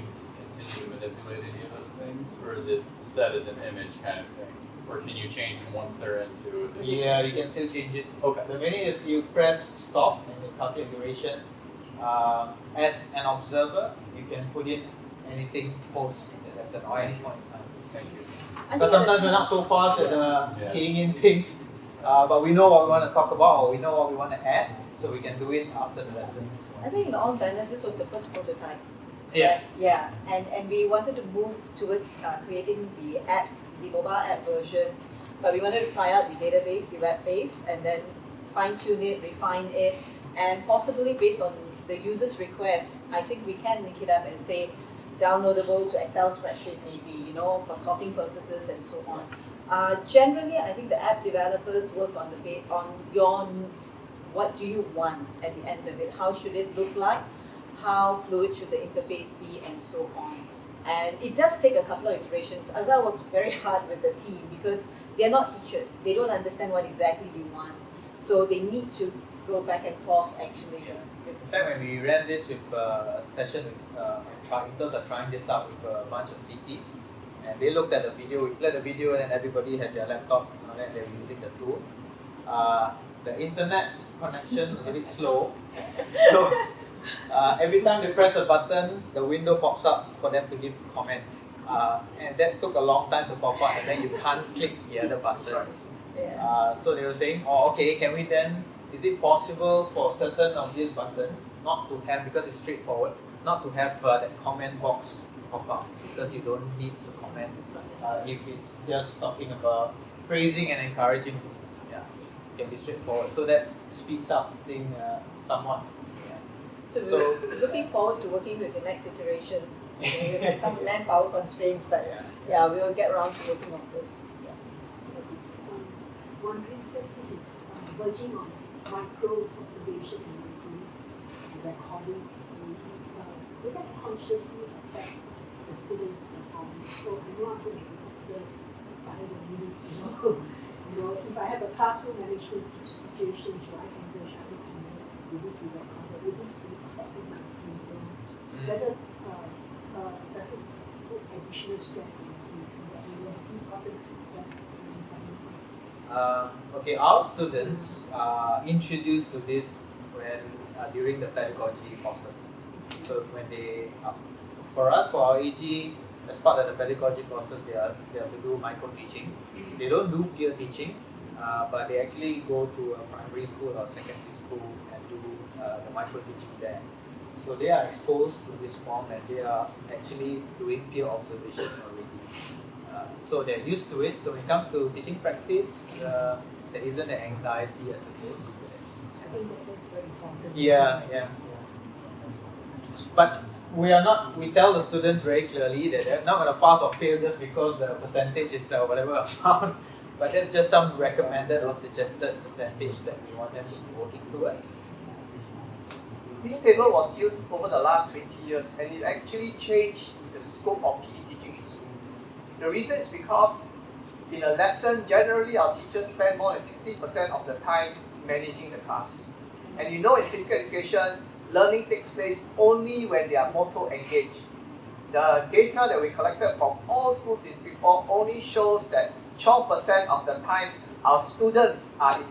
continue to manipulate any of those things, or is it set as an image kind of thing, or can you change them once they're into it? Yeah, you can still change it. Okay. The minute is you press stop and you calculate duration. As an observer, you can put in anything post the lesson or any point in time. Thank you. Because sometimes we're not so fast at keying in things, but we know what we want to talk about or we know what we want to add, so we can do it after the lesson. I think in all fairness, this was the first prototype. Yeah. Yeah, and we wanted to move towards creating the app, the mobile app version, but we wanted to try out the database, the web-based, and then fine-tune it, refine it, and possibly based on the user's request, I think we can link it up and say downloadable to Excel spreadsheet maybe, for sorting purposes and so on. Generally, I think the app developers work on your needs. What do you want at the end of it? How should it look like? How fluid should the interface be, and so on. And it does take a couple of iterations. Azhar worked very hard with the team because they're not teachers. They don't understand what exactly we want. So they need to go back and forth actually. In fact, when we ran this with a session with in terms of trying this out with a bunch of CTs, and they looked at the video, we played the video, and then everybody had their laptops and then they were using the tool. The internet connection was a bit slow, so every time they press a button, the window pops up for them to give comments, and that took a long time to pop up, and then you can't click the other buttons. So they were saying, can we then, is it possible for certain of these buttons not to have, because it's straightforward, not to have that comment box pop up, because you don't need to comment if it's just talking about praising and encouraging. Yeah, it can be straightforward. So that speeds up things somewhat. Yeah. So we're looking forward to working with the next iteration. We had some manpower constraints, but yeah, we'll get around to working on this. Yeah. I was just wondering, because this is verging on micro observation and micro recording, will that consciously affect the students' performance? So I know I'm going to observe by the minute, if I have a classroom management situation, should I handle, should I not handle, will this be recorded, will this be affecting my reason? Whether does it put additional stress in that area? Have you gotten feedback? Okay, our students are introduced to this when during the pedagogy courses. So when they, for us, for our AG, as part of the pedagogy courses, they have to do micro teaching. They don't do peer teaching, but they actually go to a primary school or secondary school and do the micro teaching there. So they are exposed to this form and they are actually doing peer observation already. So they're used to it. So when it comes to teaching practice, there isn't an anxiety, I suppose. I think that's very important. Yeah. But we tell the students very clearly that they're not going to pass or fail just because the percentage is whatever amount. But that's just some recommended or suggested percentage that we want them to be working towards. This table was used over the last 20 years and it actually changed the scope of PE teaching in schools. The reason is because in a lesson, generally our teachers spend more than 60% of the time managing the class. And you know in physical education, learning takes place only when they are motor engaged. The data that we collected from all schools in Singapore only shows that 12% of the time our students are in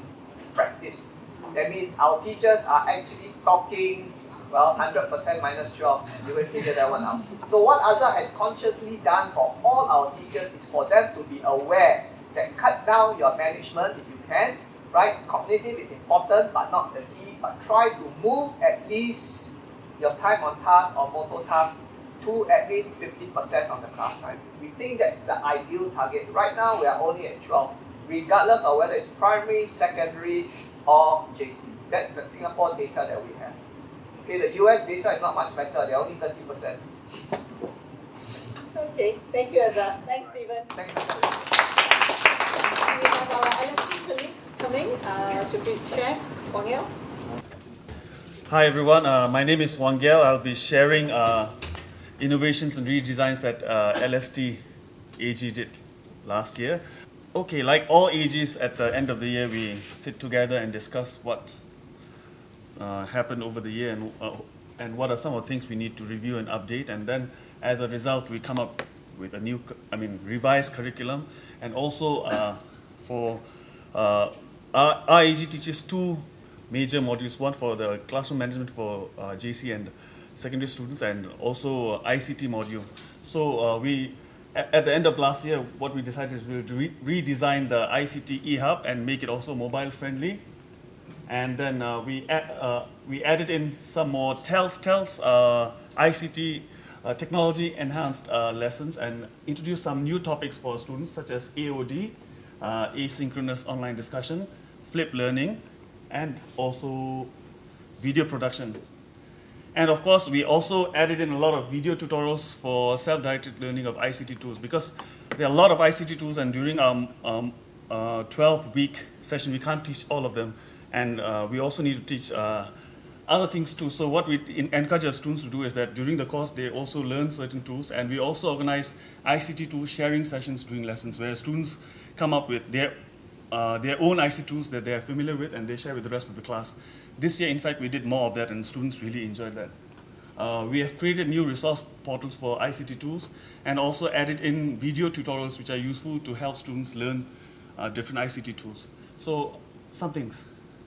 practice. That means our teachers are actually talking, well, 100% minus 12. You will figure that one out. So what Azhar has consciously done for all our teachers is for them to be aware that cut down your management if you can, right? Cognitive is important but not the key, but try to move at least your time on task or motor task to at least 50% of the class time. We think that's the ideal target. Right now we are only at 12, regardless of whether it's primary, secondary, or JC. That's the Singapore data that we have. Okay, the US data is not much better, they're only 30%. Okay, thank you, Azhar. Thanks, Stephen. Thank you. We have our LSP colleagues coming to please share. Wang Yao. Hi everyone, my name is Wang Yao. I'll be sharing innovations and redesigns that LST AG did last year. Okay, like all AGs at the end of the year, we sit together and discuss what happened over the year and what are some of the things we need to review and update. And then as a result, we come up with a new, revised curriculum. And also for our AG teaches two major modules, one for the classroom management for JC and secondary students, and also ICT module. So at the end of last year, what we decided is we'll redesign the ICT eHub and make it also mobile friendly. And then we added in some more ICT technology enhanced lessons and introduced some new topics for students such as AOD, asynchronous online discussion, flipped learning, and also video production. And of course, we also added in a lot of video tutorials for self-directed learning of ICT tools, because there are a lot of ICT tools, and during our 12-week session, we can't teach all of them. And we also need to teach other things too. So what we encourage our students to do is that during the course, they also learn certain tools, and we also organize ICT tool sharing sessions during lessons where students come up with their own ICT tools that they are familiar with, and they share with the rest of the class. This year, in fact, we did more of that, and students really enjoyed that. We have created new resource portals for ICT tools, and also added in video tutorials which are useful to help students learn different ICT tools. So, some things.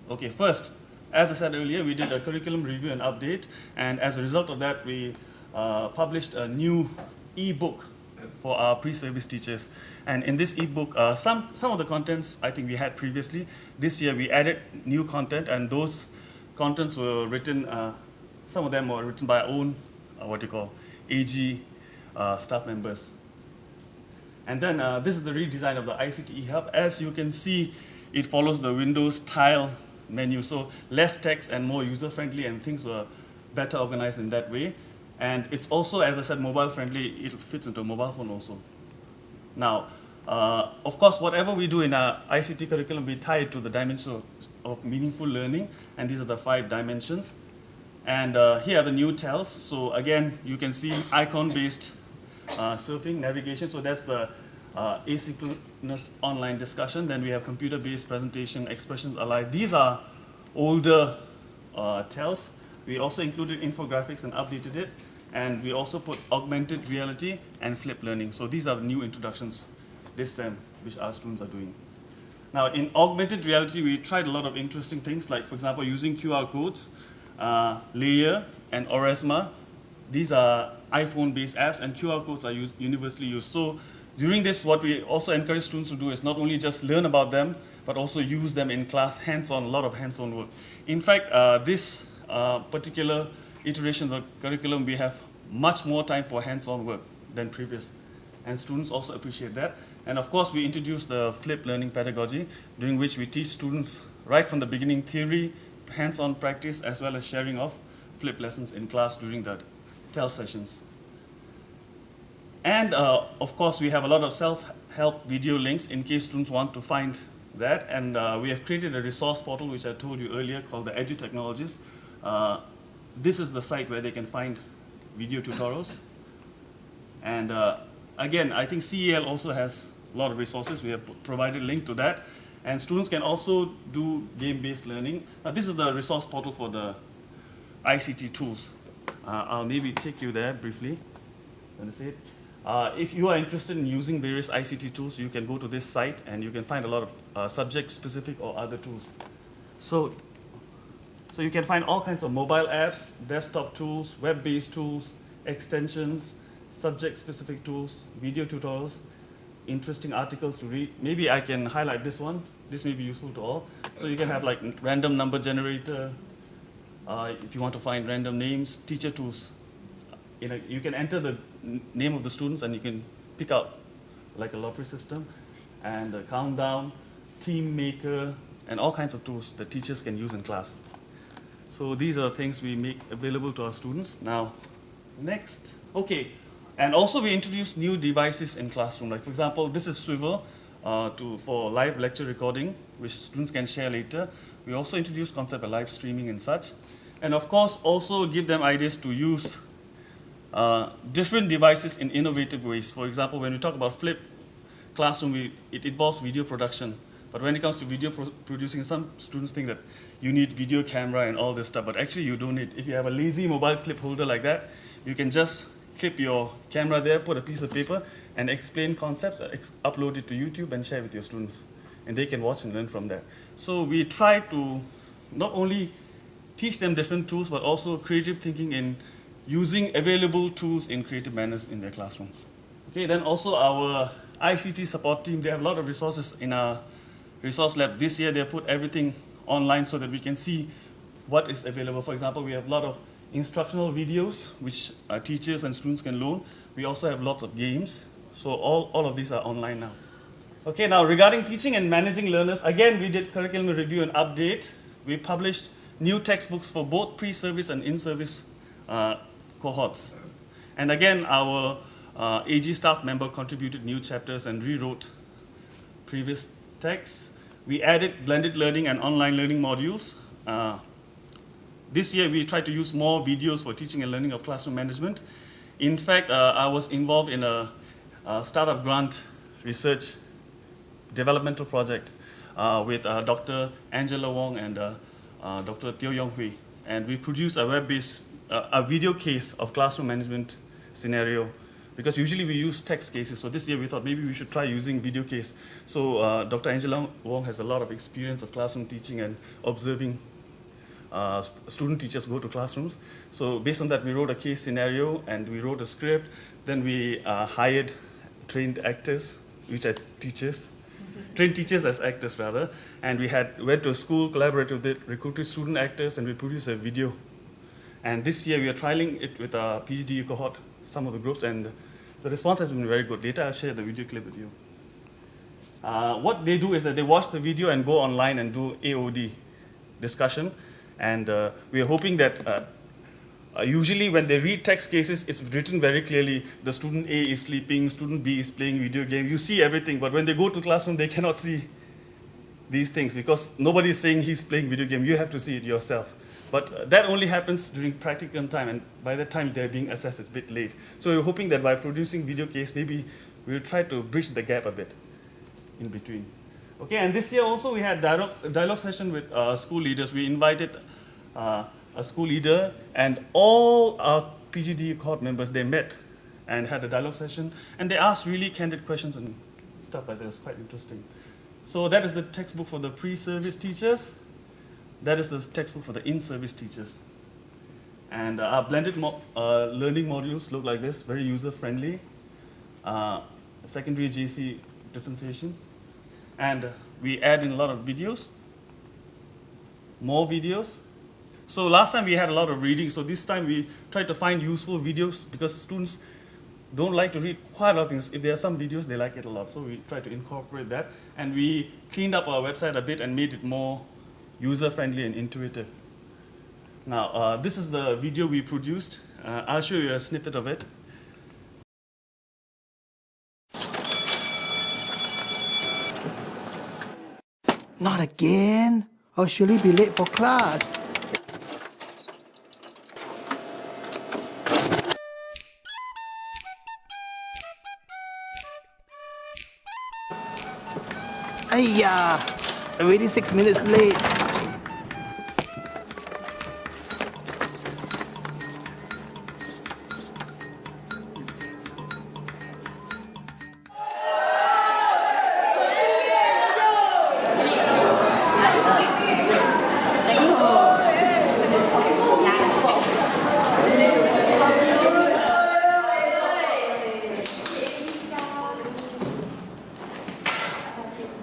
Okay, first, as I said earlier, we did a curriculum review and update, and as a result of that, we published a new e-book for our pre-service teachers. And in this ebook, some of the contents I think we had previously. This year we added new content, and those contents were written, some of them were written by our own AG staff members. And then this is the redesign of the ICT Hub. As you can see, it follows the Windows tile menu, so less text and more user-friendly, and things were better organized in that way. And it's also, as I said, mobile-friendly. It fits into a mobile phone also. Now, of course, whatever we do in our ICT curriculum, we tie it to the dimension of meaningful learning, and these are the 5 dimensions. And here are the new tiles. So again, you can see icon-based surfing, navigation. So that's the asynchronous online discussion. Then we have computer-based presentation, expressions alive. These are older tiles. We also included infographics and updated it. And we also put augmented reality and flipped learning. So these are the new introductions this sem, which our students are doing. Now, in augmented reality, we tried a lot of interesting things, like, for example, using QR codes, Layer and Oresma. These are iPhone-based apps, and QR codes are universally used. So during this, what we also encourage students to do is not only just learn about them, but also use them in class, hands-on, a lot of hands-on work. In fact, this particular iteration of the curriculum, we have much more time for hands-on work than previous. And students also appreciate that. And of course, we introduced the flipped learning pedagogy, during which we teach students right from the beginning theory, hands-on practice, as well as sharing of flipped lessons in class during the TEL sessions. And of course, we have a lot of self-help video links in case students want to find that. And we have created a resource portal, which I told you earlier, called the Edu Technologies. This is the site where they can find video tutorials. And again, I think CEL also has a lot of resources. We have provided a link to that. And students can also do game-based learning. Now, this is the resource portal for the ICT tools. I'll maybe take you there briefly. Want to see it? If you are interested in using various ICT tools, you can go to this site and you can find a lot of subject-specific or other tools. So you can find all kinds of mobile apps, desktop tools, web-based tools, extensions, subject-specific tools, video tutorials, interesting articles to read. Maybe I can highlight this one. This may be useful to all. So you can have like random number generator, if you want to find random names, teacher tools. You can enter the name of the students and you can pick out like a lottery system, and a countdown, team maker, and all kinds of tools that teachers can use in class. So these are things we make available to our students. Now, next. Okay, and also we introduced new devices in classroom. Like, for example, this is Swivel for live lecture recording, which students can share later. We also introduced concept of live streaming and such. And of course, also give them ideas to use different devices in innovative ways. For example, when we talk about flipped classroom, it involves video production. But when it comes to video producing, some students think that you need video camera and all this stuff, but actually you don't need. If you have a lazy mobile clip holder like that, you can just clip your camera there, put a piece of paper, and explain concepts, upload it to YouTube and share with your students. And they can watch and learn from that. So we try to not only teach them different tools, but also creative thinking in using available tools in creative manners in their classroom. Okay, then also our ICT support team, they have a lot of resources in our resource lab. This year they put everything online so that we can see what is available. For example, we have a lot of instructional videos which teachers and students can loan. We also have lots of games. So all of these are online now. Okay, now regarding teaching and managing learners, again we did curriculum review and update. We published new textbooks for both pre-service and in-service cohorts. And again, our AG staff member contributed new chapters and rewrote previous texts. We added blended learning and online learning modules. This year, we tried to use more videos for teaching and learning of classroom management. In fact, I was involved in a startup grant research developmental project with Dr. Angela Wong and Dr. Teo Yong Hui. And we produced a web-based, a video case of classroom management scenario, because usually we use text cases. So this year we thought maybe we should try using video case. So Dr. Angela Wong has a lot of experience of classroom teaching and observing student teachers go to classrooms. So based on that, we wrote a case scenario and we wrote a script. Then we hired trained actors, which are teachers, trained teachers as actors rather. And we went to a school, collaborated with it, recruited student actors, and we produced a video. And this year we are trialing it with a PGDU cohort, some of the groups, and the response has been very good. Later I'll share the video clip with you. What they do is that they watch the video and go online and do AOD discussion. And we are hoping that usually when they read text cases, it's written very clearly. The student A is sleeping, student B is playing video game. You see everything, but when they go to classroom, they cannot see these things because nobody is saying he's playing video game. You have to see it yourself. But that only happens during practicum time, and by the time they're being assessed, it's a bit late. So we're hoping that by producing video case, maybe we'll try to bridge the gap a bit in between. Okay, and this year also we had dialogue session with school leaders. We invited a school leader and all our PGD cohort members. They met and had a dialogue session, and they asked really candid questions and stuff like that. It was quite interesting. So that is the textbook for the pre-service teachers. That is the textbook for the in-service teachers. And our blended learning modules look like this, very user-friendly. Secondary JC differentiation. And we add in a lot of videos, more videos. So last time we had a lot of reading, so this time we tried to find useful videos because students don't like to read quite a lot of things. If there are some videos, they like it a lot. So we try to incorporate that. And we cleaned up our website a bit and made it more user-friendly and intuitive. Now, this is the video we produced. I'll show you a snippet of it. Not again. I'll surely be late for class. Ayya! Already 6 minutes late.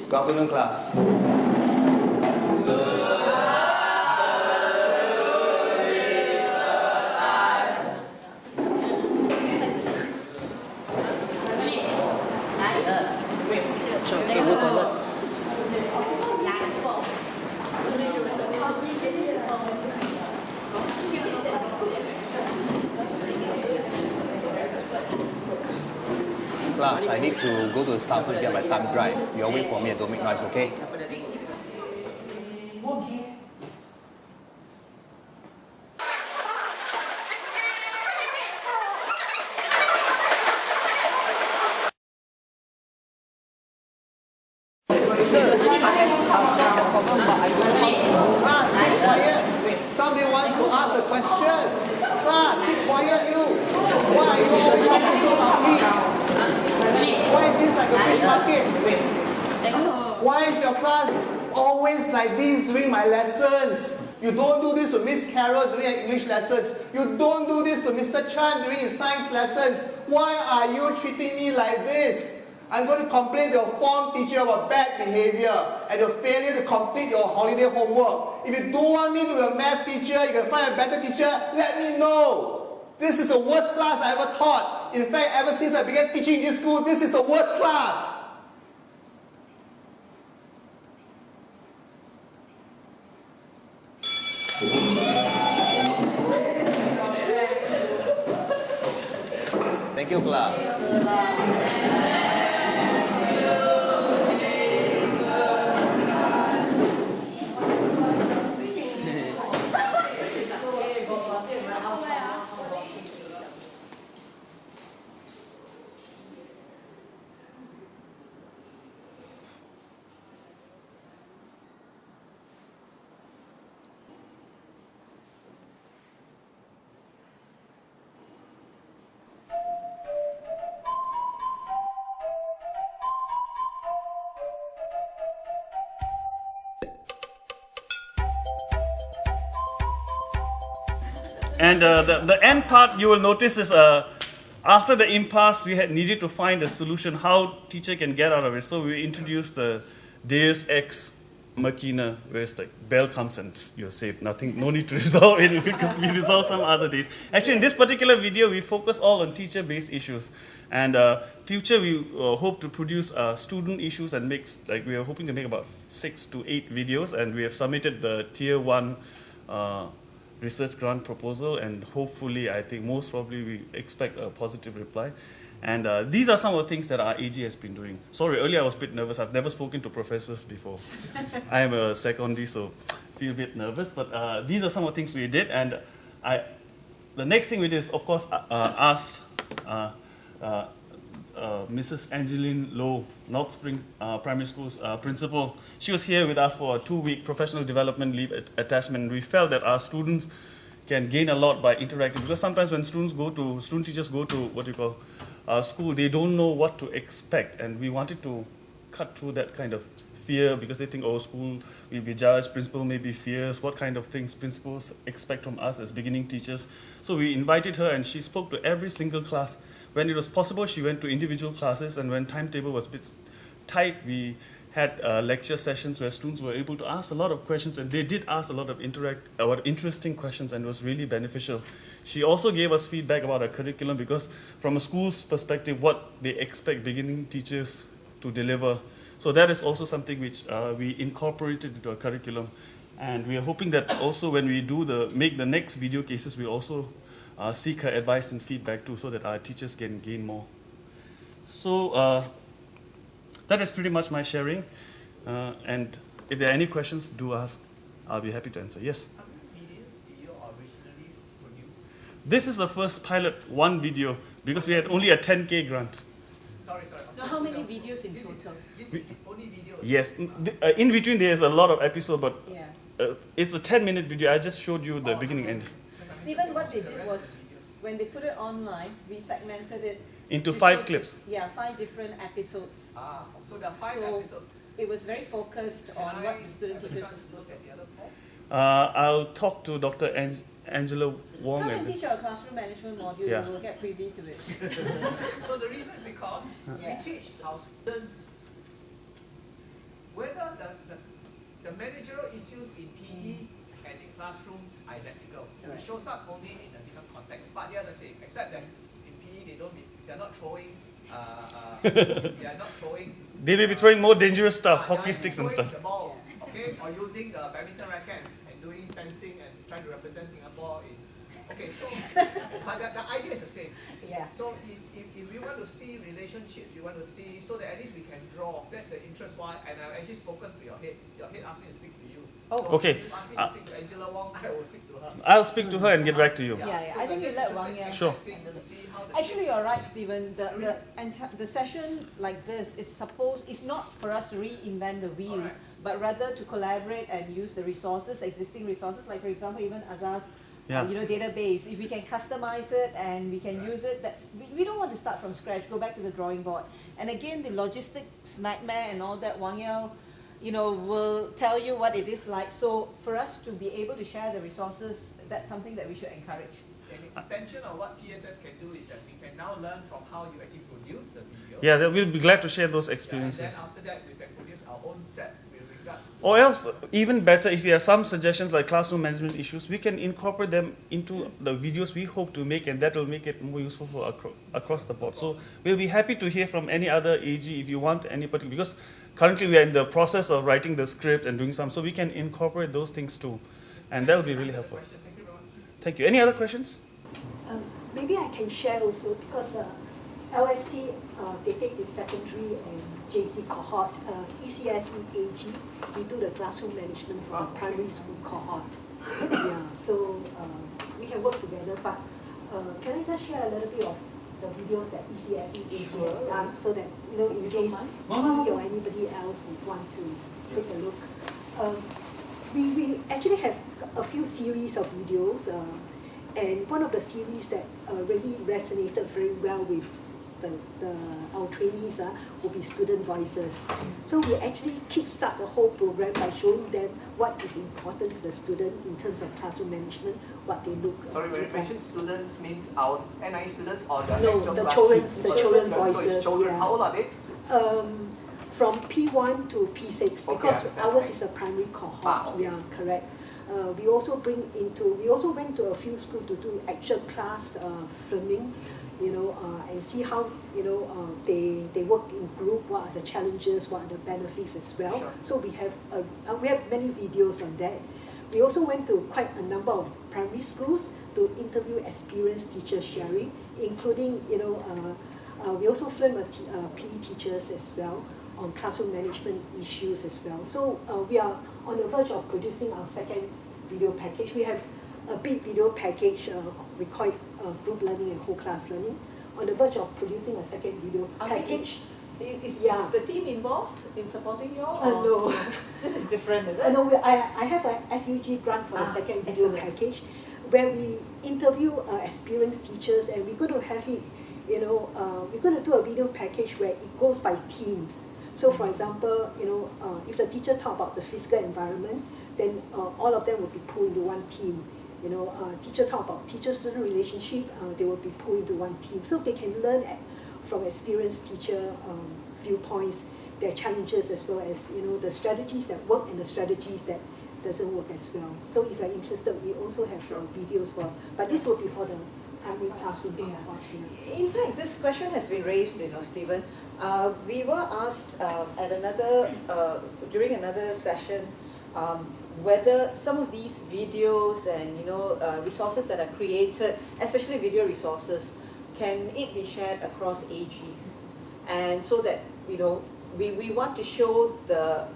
Good afternoon, class. Class, I need to go to the staff room to get my thumb drive. You all wait for me and don't make noise, okay? Class, keep quiet. Somebody wants to ask a question. Class, keep quiet, you. Why are you always talking so loudly? Why is this like a fish market? Why is your class always like this during my lessons? You don't do this to Miss Carol during her English lessons. You don't do this to Mr. Chan during his science lessons. Why are you treating me like this? I'm going to complain to your form teacher about bad behavior and your failure to complete your holiday homework. If you don't want me to be a math teacher, you can find a better teacher, let me know. This is the worst class I ever taught. In fact, ever since I began teaching in this school, this is the worst class. Thank you, class. And the end part you will notice is after the impasse, we had needed to find a solution how teacher can get out of it. So we introduced the Deus Ex murkiness, where it's like bell comes and you're safe. Nothing, no need to resolve it because we resolve some other days. Actually, in this particular video, we focus all on teacher-based issues. And future, we hope to produce student issues and we are hoping to make about 6 to 8 videos. And we have submitted the Tier 1 research grant proposal. And hopefully, I think most probably we expect a positive reply. And these are some of the things that our AG has been doing. Sorry, earlier I was a bit nervous. I've never spoken to professors before. I am a secondary, so I feel a bit nervous. But these are some of the things we did. And the next thing we did is, of course, asked Mrs. Angeline Lowe, North Spring Primary School's principal. She was here with us for a 2-week professional development leave attachment. We felt that our students can gain a lot by interacting, because sometimes when student teachers go to what you call school, they don't know what to expect, and we wanted to cut through that kind of fear, because they think, oh, school will be judged, principal may be fierce, what kind of things principals expect from us as beginning teachers. So we invited her and she spoke to every single class. When it was possible, she went to individual classes, and when timetable was a bit tight, we had lecture sessions where students were able to ask a lot of questions, and they did ask a lot of interesting questions, and it was really beneficial. She also gave us feedback about our curriculum, because from a school's perspective, what they expect beginning teachers to deliver. So that is also something which we incorporated into our curriculum. And we are hoping that also when we make the next video cases, we also seek her advice and feedback too, so that our teachers can gain more. So that is pretty much my sharing. And if there are any questions, do ask. I'll be happy to answer. Yes? How many videos did you originally produce? This is the first pilot 1 video, because we had only a 10K grant. Sorry. So how many videos in total? This is only videos. Yes. In between there's a lot of episodes, but Yeah. it's a 10-minute video. I just showed you the beginning and end. Stephen, what they did was, when they put it online, we segmented it Into 5 clips. Yeah, 5 different episodes. So there are 5 episodes. It was very focused on what the student teachers were supposed to do. The other 4? I'll talk to Dr. Angela Wong. Come and teach our classroom management module, Yeah. you will get privy to it. So the reason is because we teach our students whether the managerial issues in PE and in classroom are identical. It shows up only in a different context, but they are the same, except that in PE they're not throwing. They are not throwing. They may be throwing more dangerous stuff, hockey sticks and stuff. The balls, okay, or using the badminton racket and doing fencing and trying to represent Singapore in. Okay, so but the idea is the same. Yeah. So if we want to see relationships, we want to see so that at least we can draw that the interest why. And I've actually spoken to your head. Your head asked me to speak to you. Oh. Okay. If you ask me to speak to Angela Wong, I will speak to her. I'll speak to her and get back to you. Yeah. I think you let Wang Yang. Sure. Actually, you're right, Stephen. The session like this is not for us to reinvent the wheel, but rather to collaborate and use the resources, existing resources. Like for example, even Azaz's database. If we can customize it and we can use it, we don't want to start from scratch. Go back to the drawing board. And again, the logistics nightmare and all that, Wang Yao, will tell you what it is like. So for us to be able to share the resources, that's something that we should encourage. An extension of what TSS can do is that we can now learn from how you actually produce the video. Yeah, we'll be glad to share those experiences. And then after that, we can produce our own set with regards. Or else, even better, if you have some suggestions like classroom management issues, we can incorporate them into the videos we hope to make, and that will make it more useful for across the board. So we'll be happy to hear from any other AG if you want any particular, because currently we are in the process of writing the script and doing some, so we can incorporate those things too, and that will be really helpful. Thank you. Any other questions? Maybe I can share also, because LST, they take the secondary and JC cohort, ECSE AG, we do the classroom management for the primary school cohort. Yeah, so we can work together, but can I just share a little bit of the videos that ECSE AG has done, so that, in case he or anybody else would want to take a look. We actually have a few series of videos, and one of the series that really resonated very well with our trainees will be student voices. So we actually kickstart the whole program by showing them what is important to the student in terms of classroom management, what they look. Sorry, when you mention students, means our NIE students or the children's voices. So it's children. Yeah. How old are they? from P1 to P6 because ours is a primary cohort. Okay. Yeah, correct. We also went to a few schools to do actual class filming, and see how they work in group. What are the challenges? What are the benefits as well? Sure. So we have many videos on that. We also went to quite a number of primary schools to interview experienced teachers sharing, including we also filmed PE teachers as well on classroom management issues as well. So we are on the verge of producing our second video package. We have a big video package, we call it group learning and whole class learning, on the verge of producing a second video package. Is the team involved in supporting you all? No. This is different, is it? No, I have a SUG grant for the second video package where we interview experienced teachers, and we're going to have it, we're going to do a video package where it goes by teams. So for example, if the teacher talk about the physical environment, then all of them will be pulled into one team. Teacher talk about teacher-student relationship, they will be pulled into one team. So they can learn from experienced teacher viewpoints, their challenges as well as the strategies that work and the strategies that doesn't work as well. So if you're interested, we also have videos but this will be for the primary classroom. In fact, this question has been raised, Stephen. We were asked at during another session whether some of these videos and resources that are created, especially video resources, can it be shared across AGs, and so that we want to show the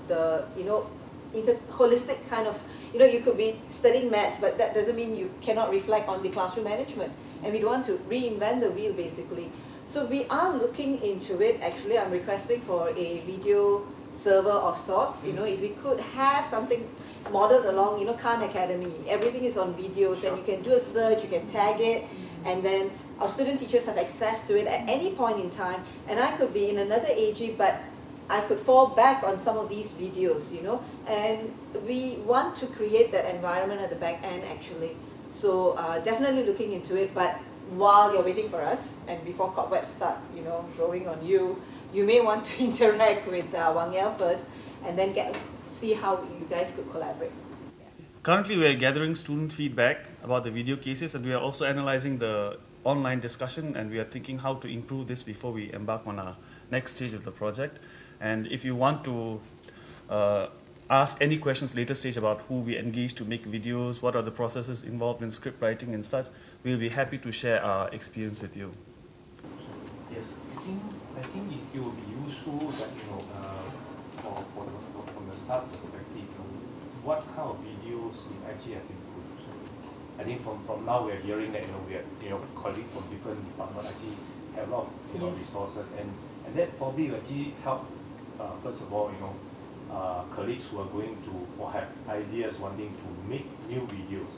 holistic kind of, you could be studying maths, but that doesn't mean you cannot reflect on the classroom management, and we don't want to reinvent the wheel basically. So we are looking into it. Actually, I'm requesting for a video server of sorts. If we could have something modeled along, Khan Academy, everything is on videos, and you can do a search, you can tag it, and then our student teachers have access to it at any point in time, and I could be in another AG, but I could fall back on some of these videos, and we want to create that environment at the back end actually. So definitely looking into it, but while you're waiting for us, and before cobwebs start, growing on you, you may want to interact with Wang Yao first, and then see how you guys could collaborate. Currently, we are gathering student feedback about the video cases, and we are also analyzing the online discussion, and we are thinking how to improve this before we embark on our next stage of the project. And if you want to ask any questions later stage about who we engage to make videos, what are the processes involved in script writing and such, we'll be happy to share our experience with you. Yes, I think it will be useful that from the start perspective, what kind of videos you actually have been produced. I think from now we are hearing that we have colleagues from different departments actually have a lot of resources, and that probably will actually help first of all colleagues who are going to or have ideas wanting to make new videos,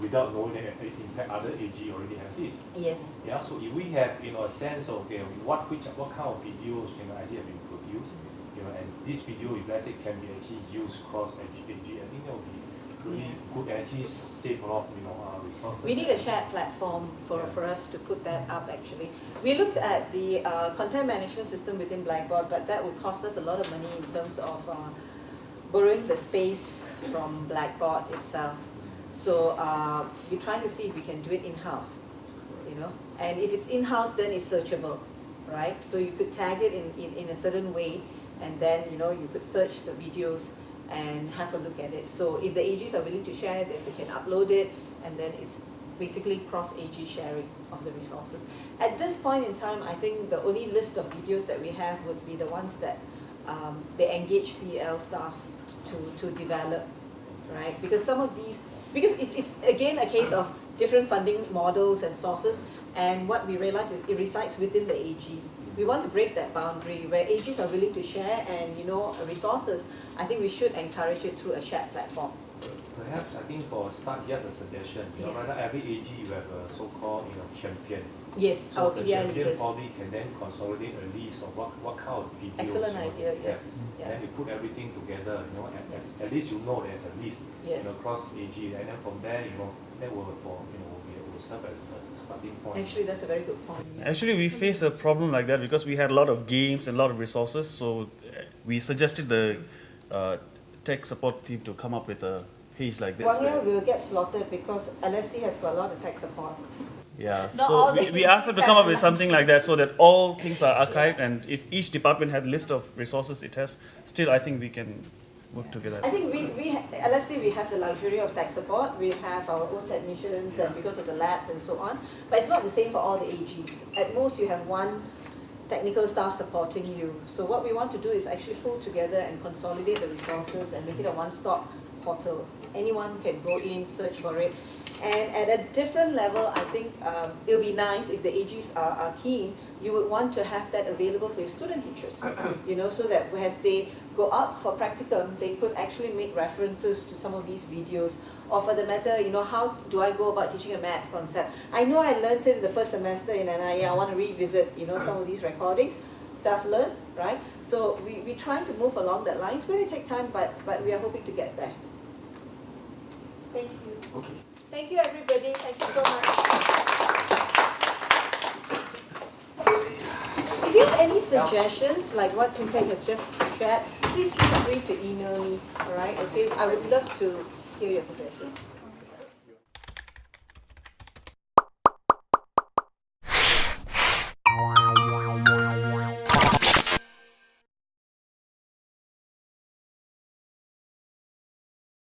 without knowing that in fact other AG already have this. Yes. Yeah. So if we have a sense of what kind of videos actually have been produced, and this video, if let's say can be actually used cross AG, I think that would be really good and actually save a lot of resources. We need a shared platform for us to put that up actually. We looked at the content management system within Blackboard, but that would cost us a lot of money in terms of borrowing the space from Blackboard itself. So we're trying to see if we can do it in-house, and if it's in-house, then it's searchable, right? So you could tag it in a certain way, and then you could search the videos and have a look at it. So if the AGs are willing to share, then they can upload it, and then it's basically cross-AG sharing of the resources. At this point in time, I think the only list of videos that we have would be the ones that they engage CEL staff to develop, right? Because some of these, it's again a case of different funding models and sources, and what we realize is it resides within the AG. We want to break that boundary where AGs are willing to share and resources. I think we should encourage it through a shared platform. Perhaps I think for a start, just a suggestion. Right now, every AG you have a so-called champion. Yes, so the champion probably can then consolidate a list of what kind of videos. Excellent idea. Yes. Yeah. Then you put everything together. At least you know there's a list across AG, and then from there, that will serve as a starting point. Actually, that's a very good point. Yeah. Actually, we face a problem like that because we had a lot of games and a lot of resources. So we suggested the tech support team to come up with a page like this. One year will get slaughtered because LSD has got a lot of tech support. Yeah, Not all so the we asked them to come up with something like that so that all things are archived, and if each department had a list of resources it has, still I think we can work together. I think LSD, we have the luxury of tech support. We have our own technicians and because of the labs and so on. But it's not the same for all the AGs. At most, you have one technical staff supporting you. So what we want to do is actually pull together and consolidate the resources and make it a one-stop portal. Anyone can go in, search for it. And at a different level, I think it'll be nice if the AGs are keen, you would want to have that available for your student teachers, you know, so that as they go out for practicum, they could actually make references to some of these videos, or for the matter, you know, how do I go about teaching a maths concept? I know I learned it in the first semester in NIE, I want to revisit, you know, some of these recordings, self-learn, right? So we're trying to move along that line. It's going to take time, but we are hoping to get there. Thank you. Okay. Thank you, everybody. Thank you so much. If you have any suggestions, like what Tim Pei has just shared, please feel free to email me, all right? Okay, I would love to hear your suggestions.